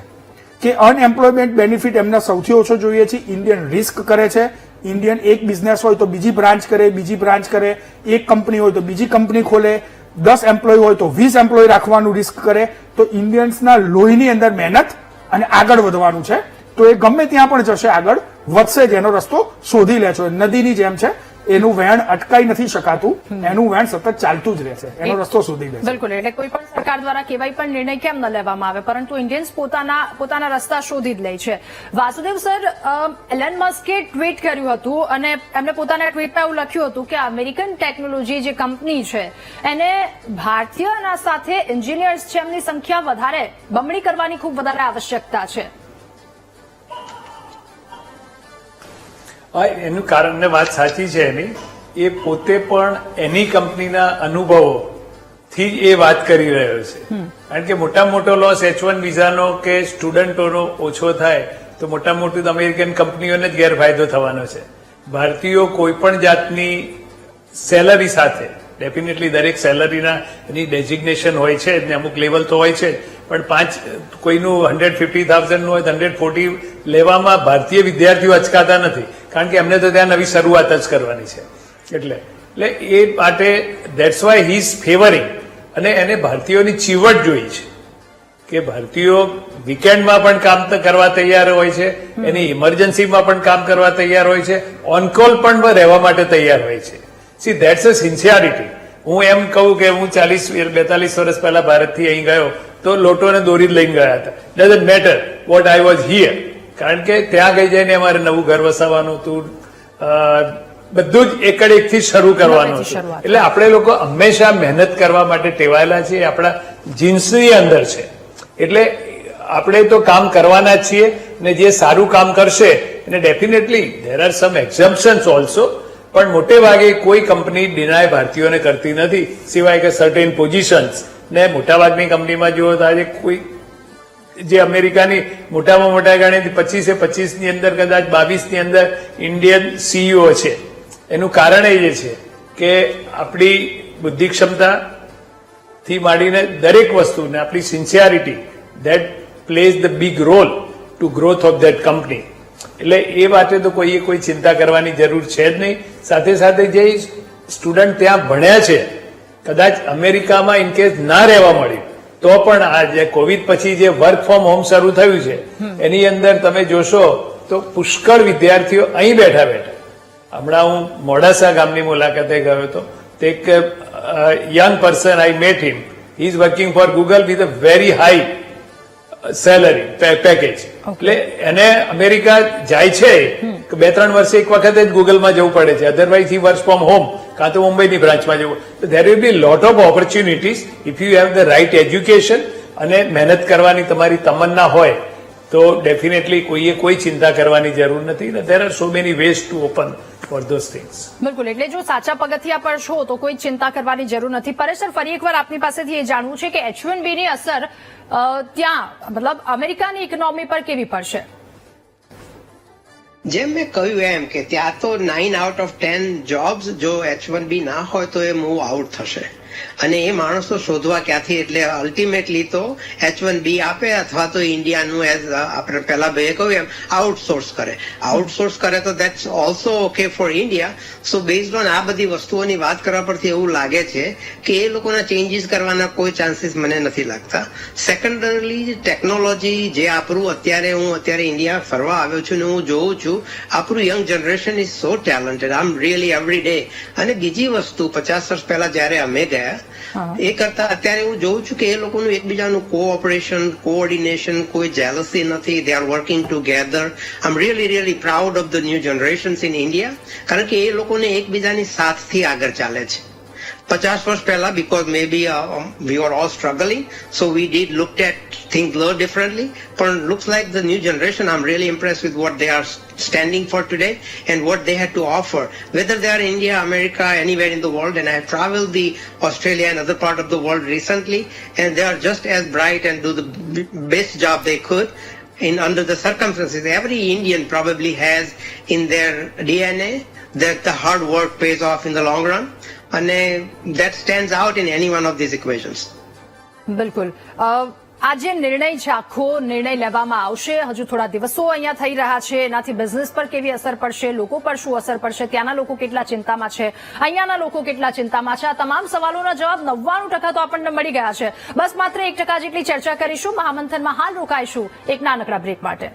કે અનએમ્પ્લોયમેન્ટ બેનિફિટ એમને સૌથી ઓછો જોઈએ છે. ઇન્ડિયન રિસ્ક કરે છે. ઇન્ડિયન એક બિઝનેસ હોય તો બીજી બ્રાન્ચ કરે, બીજી બ્રાન્ચ કરે. એક કંપની હોય તો બીજી કંપની ખોલે. 10 એમ્પ્લોય હોય તો 20 એમ્પ્લોય રાખવાનું રિસ્ક કરે. તો ઇન્ડિયન્સના લોહીની અંદર મહેનત અને આગળ વધવાનું છે. તો એ ગમે ત્યાં પણ જશે, આગળ વધશે જ. એનો રસ્તો શોધી લે છે. નદીની જેમ છે, એનું વહેણ અટકાઈ નથી શકાતું. એનું વહેણ સતત ચાલતું જ રહેશે. એનો રસ્તો શોધી લે છે. બિલકુલ. એટલે કોઈ પણ સરકાર દ્વારા કેવાય પણ નિર્ણય કેમ ન લેવામાં આવે, પરંતુ ઇન્ડિયન્સ પોતાના રસ્તા શોધી જ લે છે. વાસુદેવ સર, એલન મસ્કે ટ્વીટ કર્યું હતું અને એમને પોતાના ટ્વીટમાં એવું લખ્યું હતું કે અમેરિકન ટેકનોલોજી જે કંપની છે એને ભારતીયના સાથે એન્જિનિયર્સ છે એમની સંખ્યા વધારે, બમણી કરવાની ખૂબ વધારે આવશ્યકતા છે. એનું કારણ ને વાત સાચી છે એની. એ પોતે પણ એની કંપનીના અનુભવોથી એ વાત કરી રહ્યો છે. કારણ કે મોટા મોટો લોસ H1 વિઝાનો કે સ્ટુડન્ટોનો ઓછો થાય તો મોટા મોટું અમેરિકન કંપનીઓને જ ગેરફાયદો થવાનો છે. ભારતીયો કોઈ પણ જાતની સેલરી સાથે, ડેફિનેટલી દરેક સેલરીના એની ડેઝિગ્નેશન હોય છે, અમુક લેવલ તો હોય છે, પણ કોઈનું 150,000 નું હોય 140 લેવામાં ભારતીય વિદ્યાર્થીઓ અચકાતા નથી. કારણ કે એમને તો ત્યાં નવી શરૂઆત જ કરવાની છે. એટલે એ માટે ધેટ્સ વાય હી ઇઝ ફેવરિંગ. અને એને ભારતીયોની ચીવટ જોઈ છે કે ભારતીયો વીકેન્ડમાં પણ કામ કરવા તૈયાર હોય છે, એની ઇમરજન્સીમાં પણ કામ કરવા તૈયાર હોય છે, ઓન કોલ પણ રહેવા માટે તૈયાર હોય છે. C that's a sincerity. હું એમ કહું કે હું 42 વર્ષ પહેલા ભારતથી અહીં ગયો તો લોટોને દોરી લઈને ગયા હતા. Doesn't matter what I was here. કારણ કે ત્યાં ગઈ જઈને અમારે નવું ઘર વસાવવાનું હતું, બધું જ એકથી શરૂ કરવાનું હતું. એટલે આપણે લોકો હંમેશા મહેનત કરવા માટે ટેવાયેલા છીએ, આપણા જીન્સની અંદર છે. એટલે આપણે તો કામ કરવાના જ છીએ, ને જે સારું કામ કરશે એને definitely there are some exemptions also, પણ મોટે ભાગે કોઈ કંપની ડિનાય ભારતીયોને કરતી નથી, સિવાય કે સર્ટેન પોઝિશન્સ. ને મોટાભાગની કંપનીમાં જુઓ તો આજે કોઈ જે અમેરિકાની મોટામાં મોટા ગણે 25 ની અંદર કદાચ 22 ની અંદર ઇન્ડિયન સીઈઓ છે. એનું કારણ એ છે કે આપણી બુદ્ધિ ક્ષમતાથી માંડીને દરેક વસ્તુને આપણી sincerity that plays the big role to growth of that company. એટલે એ વાતે તો કોઈએ કોઈ ચિંતા કરવાની જરૂર છે જ નહીં. સાથે સાથે જે સ્ટુડન્ટ ત્યાં ભણ્યા છે, કદાચ અમેરિકામાં ઇનકેસ ના રહેવા મળ્યું તો પણ આ જે કોવિડ પછી જે વર્ક ફ્રોમ હોમ શરૂ થયું છે એની અંદર તમે જોશો તો પુષ્કળ વિદ્યાર્થીઓ અહીં બેઠા હમણાં હું મોડાસા ગામની મુલાકાતે ગયો હતો. એક young person I met him, he is working for Google with a very high salary package. એટલે એને અમેરિકા જાય છે 2-3 વર્ષે એક વખત જ ગૂગલમાં જવું પડે છે, otherwise he work from home કાં તો મુંબઈની બ્રાન્ચમાં જવું. There will be lot of opportunities if you have the right education અને મહેનત કરવાની તમારી તમન્ના હોય તો ડેફિનેટલી કોઈએ કોઈ ચિંતા કરવાની જરૂર નથી. There are so many ways to open for those things. બિલકુલ, એટલે જો સાચા પગથિયા પર છો તો કોઈ ચિંતા કરવાની જરૂર નથી. પરેશ સર, ફરી એકવાર આપની પાસેથી એ જાણવું છે કે H1B ની અસર ત્યાં મતલબ અમેરિકાની ઇકોનોમી પર કેવી પડશે? જેમ મેં કહ્યું એમ કે ત્યાં તો 9 out of 10 જોબ્સ જો H1B ના હોય તો એ મૂવ આઉટ થશે અને એ માણસો શોધવા ક્યાંથી? એટલે અલ્ટિમેટલી તો H1B આપે અથવા તો ઇન્ડિયાનું એઝ આપણે પહેલા ભાઈએ કહ્યું એમ આઉટસોર્સ કરે તો that's also okay for India. So based on આ બધી વસ્તુઓની વાત કરવા પરથી એવું લાગે છે કે એ લોકોના ચેન્જીસ કરવાના કોઈ ચાન્સીસ મને નથી લાગતા. સેકન્ડરીલી ટેકનોલોજી જે આપણું હું અત્યારે ઇન્ડિયા ફરવા આવ્યો છું ને હું જોઉં છું આપણું young generation is so talented. આમ રિયલી એવરી ડે. અને બીજી વસ્તુ 50 વર્ષ પહેલા જયારે અમે ગયા એ કરતા અત્યારે હું જોઉં છું કે એ લોકોનું એકબીજાનું કોઓપરેશન, કોઓર્ડિનેશન, કોઈ જેલસી નથી. They are working together. I am really proud of the new generations in India, કારણ કે એ લોકોને એકબીજાની સાથથી આગળ ચાલે છે. 50 વર્ષ પહેલા because maybe we were all struggling, so we did looked at things a little differently, but looks like the new generation, I'm really impressed with what they are standing for today and what they had to offer, whether they are India, America, anywhere in the world. And I have traveled the Australia and other part of the world recently, and they are just as bright and do the best job they could under the circumstances. Every Indian probably has in their DNA that the hard work pays off in the long run, and that stands out in any one of these equations. બિલકુલ. આ જે નિર્ણય છે આખો નિર્ણય લેવામાં આવશે, હજુ થોડા દિવસો અહીંયા થઈ રહ્યા છે, એનાથી બિઝનેસ પર કેવી અસર પડશે, લોકો પર શું અસર પડશે, ત્યાંના લોકો કેટલા ચિંતામાં છે, અહીંયાના લોકો કેટલા ચિંતામાં છે, આ તમામ સવાલોના જવાબ 99% તો આપણને મળી ગયા છે. બસ માત્ર 1% જેટલી ચર્ચા કરીશું. મહામંથનમાં હાલ રોકાઈશું એક નાનકડા બ્રેક માટે.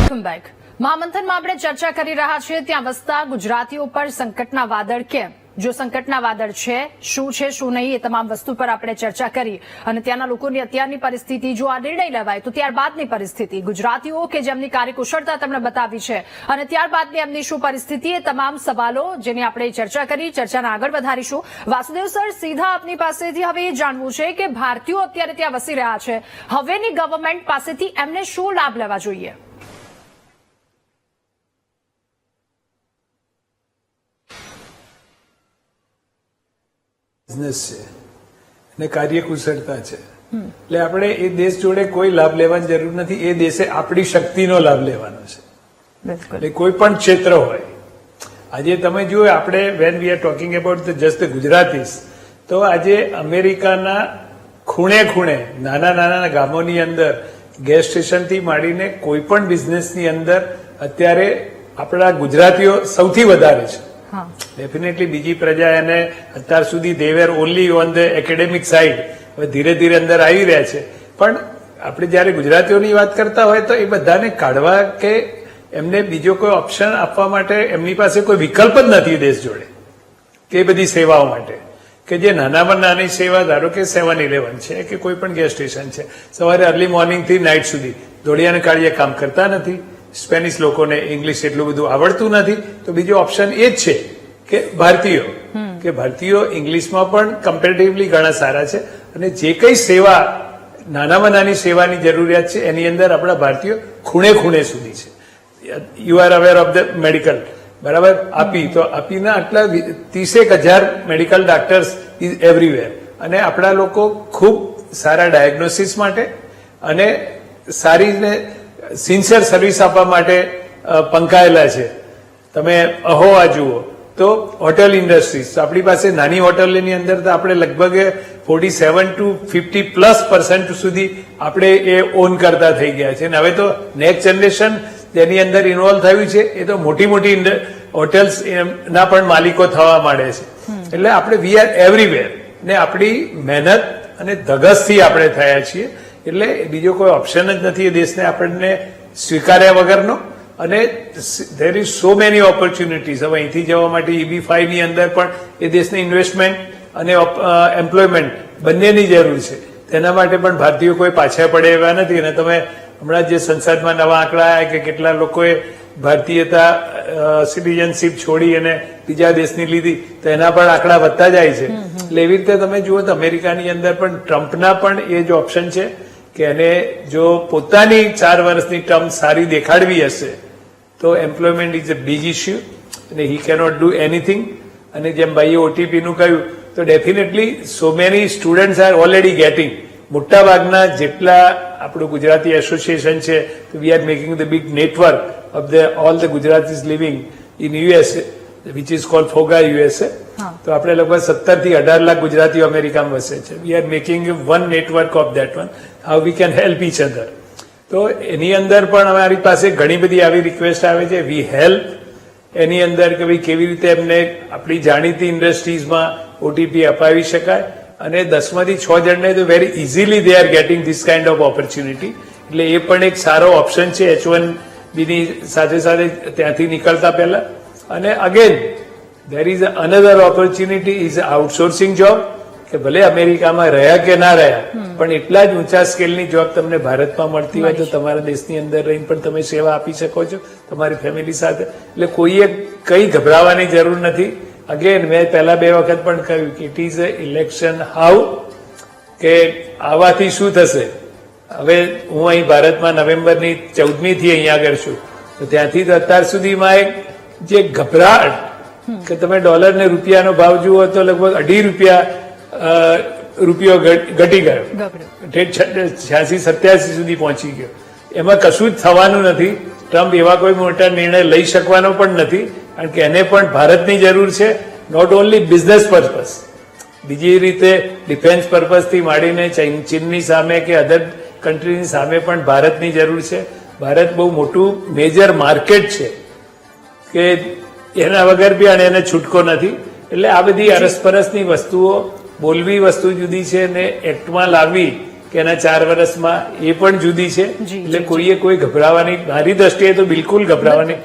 Welcome back. મહામંથનમાં આપણે ચર્ચા કરી રહ્યા છીએ ત્યાં વસતા ગુજરાતીઓ પર સંકટના વાદળ કેમ, જો સંકટના વાદળ છે, શું છે શું નહીં, એ તમામ વસ્તુ પર આપણે ચર્ચા કરી અને ત્યાંના લોકોની અત્યારની પરિસ્થિતિ, જો આ નિર્ણય લેવાય તો ત્યારબાદની પરિસ્થિતિ, ગુજરાતીઓ કે જેમની કાર્યકુશળતા તેમણે બતાવી છે અને ત્યારબાદની એમની શું પરિસ્થિતિ, એ તમામ સવાલો જેની આપણે ચર્ચા કરી, ચર્ચાને આગળ વધારીશું. વાસુદેવ સર, સીધા આપની પાસેથી હવે એ જાણવું છે કે ભારતીયો અત્યારે ત્યાં વસી રહ્યા છે, હવેની ગવર્મેન્ટ પાસેથી એમને શું લાભ લેવા જોઈએ? બિઝનેસ છે અને કાર્યકુશળતા છે, એટલે આપણે એ દેશ જોડે કોઈ લાભ લેવાની જરૂર નથી. એ દેશે આપણી શક્તિનો લાભ લેવાનો છે. એટલે કોઈ પણ ક્ષેત્ર હોય. આજે તમે જુઓ, આપણે when we are talking about the just the Gujaratis, તો આજે અમેરિકાના ખૂણે ખૂણે નાના ગામોની અંદર ગેસ સ્ટેશનથી માંડીને કોઈ પણ બિઝનેસની અંદર અત્યારે આપણા ગુજરાતીઓ સૌથી વધારે છે. ડેફિનેટલી બીજી પ્રજા એને અત્યાર સુધી they were only on the academic side, હવે ધીરે ધીરે અંદર આવી રહ્યા છે. પણ આપણે જયારે ગુજરાતીઓની વાત કરતા હોય તો એ બધાને કાઢવા કે એમને બીજો કોઈ ઓપ્શન આપવા માટે એમની પાસે કોઈ વિકલ્પ જ નથી દેશ જોડે કે એ બધી સેવાઓ માટે, કે જે નાનામાં નાની સેવા, ધારો કે 7-11 છે કે કોઈ પણ ગેસ સ્ટેશન છે, સવારે અર્લી મોર્નિંગથી નાઇટ સુધી દોડિયાને કાઢીએ કામ કરતા નથી. સ્પેનિશ લોકોને ઇંગ્લિશ એટલું બધું આવડતું નથી, તો બીજો ઓપ્શન એ જ છે કે ભારતીયો ઇંગ્લિશમાં પણ કમ્પેરેટિવલી ઘણા સારા છે અને જે કઈ સેવા, નાનામાં નાની સેવાની જરૂરિયાત છે એની અંદર આપણા ભારતીયો ખૂણે ખૂણે સુધી છે. You are aware of the medical, બરાબર? આપી તો આપીના આટલા 30,000 મેડિકલ ડોક્ટર્સ ઇઝ એવરીવેર, અને આપણા લોકો ખૂબ સારા ડાયગ્નોસિસ માટે અને સારી સિન્સિયર સર્વિસ આપવા માટે પંકાયેલા છે. તમે અહોવા જુઓ તો હોટેલ ઇન્ડસ્ટ્રીઝ, આપણી પાસે નાની હોટેલની અંદર તો આપણે લગભગ 47 to 50+% સુધી આપણે એ ઓન કરતા થઈ ગયા છે. અને હવે તો નેક્સ્ટ જનરેશન જેની અંદર ઇન્વોલ્વ થયું છે એ તો મોટી મોટી હોટેલ્સ ના પણ માલિકો થવા માંડે છે. એટલે આપણે વી આર એવરીવેર, ને આપણી મહેનત અને ધગસથી આપણે થયા છીએ. એટલે બીજો કોઈ ઓપ્શન જ નથી એ દેશને આપણને સ્વીકાર્યા વગરનો. અને there is so many opportunities. હવે અહીંથી જવા માટે EB-5 ની અંદર પણ એ દેશની ઇન્વેસ્ટમેન્ટ અને એમ્પ્લોયમેન્ટ બંનેની જરૂર છે. તેના માટે પણ ભારતીયો કોઈ પાછા પડે એવા નથી. અને તમે હમણાં જે સંસદમાં નવા આંકડા આવ્યા કે કેટલા લોકોએ ભારતીયતા સિટીઝનશીપ છોડી અને બીજા દેશની લીધી, તો એના પણ આંકડા વધતા જાય છે. એટલે એવી રીતે તમે જુઓ તો અમેરિકાની અંદર પણ ટ્રમ્પના પણ એ જ ઓપ્શન છે કે એને જો પોતાની 4 વર્ષની ટર્મ સારી દેખાડવી હશે તો employment is a big issue અને હી કેનોટ ડુ એનીથિંગ. અને જેમ ભાઈએ ઓટીપીનું કહ્યું તો definitely so many students are already getting. મોટા ભાગના જેટલા આપણું ગુજરાતી એસોસિએશન છે, we are making the big network of all the Gujaratis living in USA, which is called FOGA USA. તો આપણે લગભગ 17 થી 18 લાખ ગુજરાતીઓ અમેરિકામાં વસે છે. We are making one network of that one, how we can help each other. તો એની અંદર પણ અમારી પાસે ઘણી બધી આવી રિક્વેસ્ટ આવે છે. વી હેલ્પ એની અંદર કે ભાઈ કેવી રીતે એમને આપણી જાણીતી ઇન્ડસ્ટ્રીઝમાં ઓટીપી અપાવી શકાય. અને 10 માંથી 6 જણને તો very easily they are getting this kind of opportunity. એટલે એ પણ એક સારો ઓપ્શન છે H1B ની સાથે સાથે ત્યાંથી નીકળતા પહેલા. અને again there is another opportunity is outsourcing job, કે ભલે અમેરિકામાં રહ્યા કે ના રહ્યા પણ એટલા જ ઊંચા સ્કેલની જોબ તમને ભારતમાં મળતી હોય તો તમારા દેશની અંદર રહીને પણ તમે સેવા આપી શકો છો તમારી ફેમિલી સાથે. એટલે કોઈએ કઈ ગભરાવાની જરૂર નથી. અગેન મેં પહેલા 2 વખત પણ કહ્યું કે it is a election how, કે આવાથી શું થશે. હવે હું અહીં ભારતમાં નવેમ્બરની 14મી થી અહીંયા આગળ છું, તો ત્યાંથી તો અત્યાર સુધીમાં એક જે ગભરાટ કે તમે ડોલર ને રૂપિયાનો ભાવ જુઓ તો લગભગ 2.5 રૂપિયો ઘટી ગયો, 86-87 સુધી પહોંચી ગયો. એમાં કશું જ થવાનું નથી. ટ્રમ્પ એવા કોઈ મોટા નિર્ણય લઈ શકવાનો પણ નથી, કારણ કે એને પણ ભારતની જરૂર છે. નોટ ઓનલી બિઝનેસ પર્પઝ, બીજી રીતે ડિફેન્સ પર્પઝથી માંડીને ચીનની સામે કે અધર કન્ટ્રીની સામે પણ ભારતની જરૂર છે. ભારત બહુ મોટું મેજર માર્કેટ છે કે એના વગર બી અને એને છૂટકો નથી. એટલે આ બધી અરસપરસની વસ્તુઓ બોલવી વસ્તુ જુદી છે ને એક્ટમાં લાવવી કે એના 4 વર્ષમાં એ પણ જુદી છે. એટલે કોઈએ કોઈ ગભરાવાની, મારી દ્રષ્ટિએ તો બિલકુલ ગભરાવાની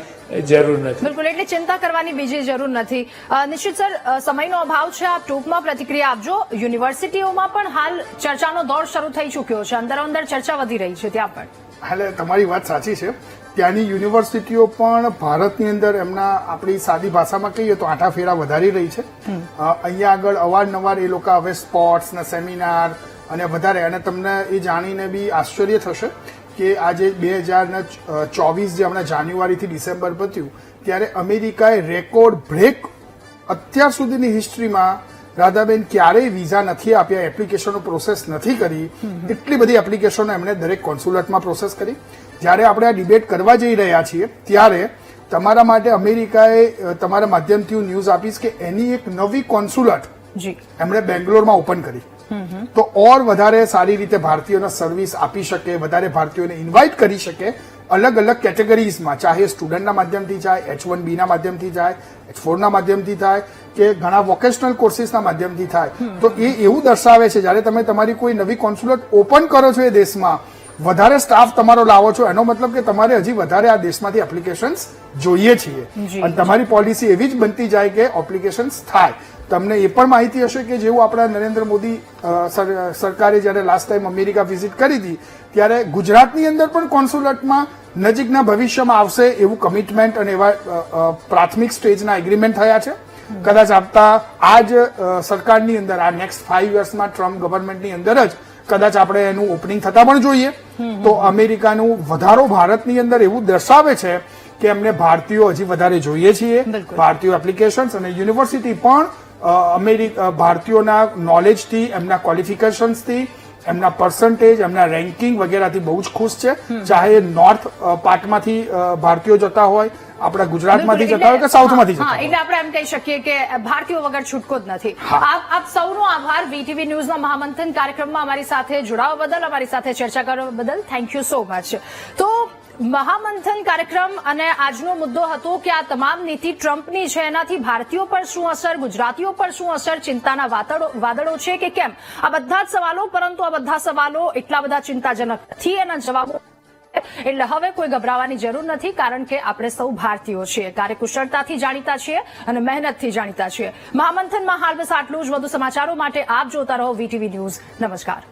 જરૂર નથી. બિલકુલ, એટલે ચિંતા કરવાની બીજી જરૂર નથી. નિશ્ચિત સર, સમયનો અભાવ છે, આપ ટૂંકમાં પ્રતિક્રિયા આપજો. યુનિવર્સિટીઓમાં પણ હાલ ચર્ચાનો દોર શરૂ થઈ ચૂક્યો છે, અંદરો અંદર ચર્ચા વધી રહી છે ત્યાં પણ. એટલે તમારી વાત સાચી છે. ત્યાંની યુનિવર્સિટીઓ પણ ભારતની અંદર એમના, આપણી સાદી ભાષામાં કહીએ તો આંટાફેરા વધારી રહી છે. અહીંયા આગળ અવારનવાર એ લોકો હવે સ્પોર્ટ્સ ને સેમિનાર અને વધારે, અને તમને એ જાણીને બી આશ્ચર્ય થશે કે આજે 2024 જે હમણાં જાન્યુઆરીથી ડિસેમ્બર પત્યું ત્યારે અમેરિકાએ રેકોર્ડ બ્રેક, અત્યાર સુધીની હિસ્ટ્રીમાં રાધાબેન ક્યારેય વિઝા નથી આપ્યા, એપ્લિકેશનો પ્રોસેસ નથી કરી. એટલી બધી એપ્લિકેશનો એમણે દરેક કોન્સ્યુલેટમાં પ્રોસેસ કરી. જ્યારે આપણે આ ડિબેટ કરવા જઈ રહ્યા છીએ ત્યારે તમારા માટે અમેરિકાએ તમારા માધ્યમથી હું ન્યૂઝ આપીશ કે એની એક નવી કોન્સ્યુલેટ એમણે બેંગ્લોરમાં ઓપન કરી. તો ઓર વધારે સારી રીતે ભારતીયોને સર્વિસ આપી શકે, વધારે ભારતીયોને ઇન્વાઇટ કરી શકે અલગ અલગ કેટેગરીઝમાં, ચાહે સ્ટુડન્ટના માધ્યમથી જાય, H1B ના માધ્યમથી જાય, H4 ના માધ્યમથી થાય કે ઘણા વોકેશનલ કોર્સિસના માધ્યમથી થાય. તો એ એવું દર્શાવે છે જ્યારે તમે તમારી કોઈ નવી કોન્સ્યુલેટ ઓપન કરો છો એ દેશમાં, વધારે સ્ટાફ તમારો લાવો છો, એનો મતલબ કે તમારે હજી વધારે આ દેશમાંથી એપ્લિકેશન્સ જોઈએ છીએ. અને તમારી પોલિસી એવી જ બનતી જાય કે એપ્લિકેશન્સ થાય. તમને એ પણ માહિતી હશે કે જેવું આપણા નરેન્દ્ર મોદી સરકારે જ્યારે લાસ્ટ ટાઈમ અમેરિકા વિઝિટ કરી હતી ત્યારે ગુજરાતની અંદર પણ કોન્સ્યુલેટમાં નજીકના ભવિષ્યમાં આવશે એવું કમિટમેન્ટ અને એવા પ્રાથમિક સ્ટેજના એગ્રીમેન્ટ થયા છે. કદાચ આપતા આ જ સરકારની અંદર આ નેક્સ્ટ 5 યર્સમાં ટ્રમ્પ ગવર્મેન્ટની અંદર જ કદાચ આપણે એનું ઓપનિંગ થતા પણ જોઈએ. તો અમેરિકાનું વધારો ભારતની અંદર એવું દર્શાવે છે કે એમને ભારતીયો હજી વધારે જોઈએ છીએ, ભારતીય એપ્લિકેશન્સ. અને યુનિવર્સિટી પણ ભારતીયોના નોલેજથી, એમના ક્વોલિફિકેશન્સથી, એમના પર્સન્ટેજ, એમના રેન્કિંગ વગેરેથી બહુ જ ખુશ છે. ચાહે નોર્થ પાર્ટમાંથી ભારતીયો જતા હોય, આપણા ગુજરાતમાંથી જતા હોય કે સાઉથમાંથી જતા હોય. એટલે આપણે એમ કહી શકીએ કે ભારતીયો વગર છૂટકો જ નથી. આપ સૌનો આભાર VTV ન્યૂઝના મહામંથન કાર્યક્રમમાં અમારી સાથે જોડાવા બદલ, અમારી સાથે ચર્ચા કરવા બદલ થેન્ક યુ સો મચ. તો મહામંથન કાર્યક્રમ અને આજનો મુદ્દો હતો કે આ તમામ નીતિ ટ્રમ્પની છે, એનાથી ભારતીયો પર શું અસર, ગુજરાતીઓ પર શું અસર, ચિંતાના વાદળો છે કે કેમ, આ બધા જ સવાલો. પરંતુ આ બધા સવાલો એટલા બધા ચિંતાજનક નથી, એના જવાબો એટલે હવે કોઈ ગભરાવાની જરૂર નથી, કારણ કે આપણે સૌ ભારતીયો છીએ, કાર્યકુશળતાથી જાણીતા છીએ અને મહેનતથી જાણીતા છીએ. મહામંથનમાં હાલ બસ આટલું જ. વધુ સમાચારો માટે આપ જોતા રહો VTV ન્યૂઝ. નમસ્કાર.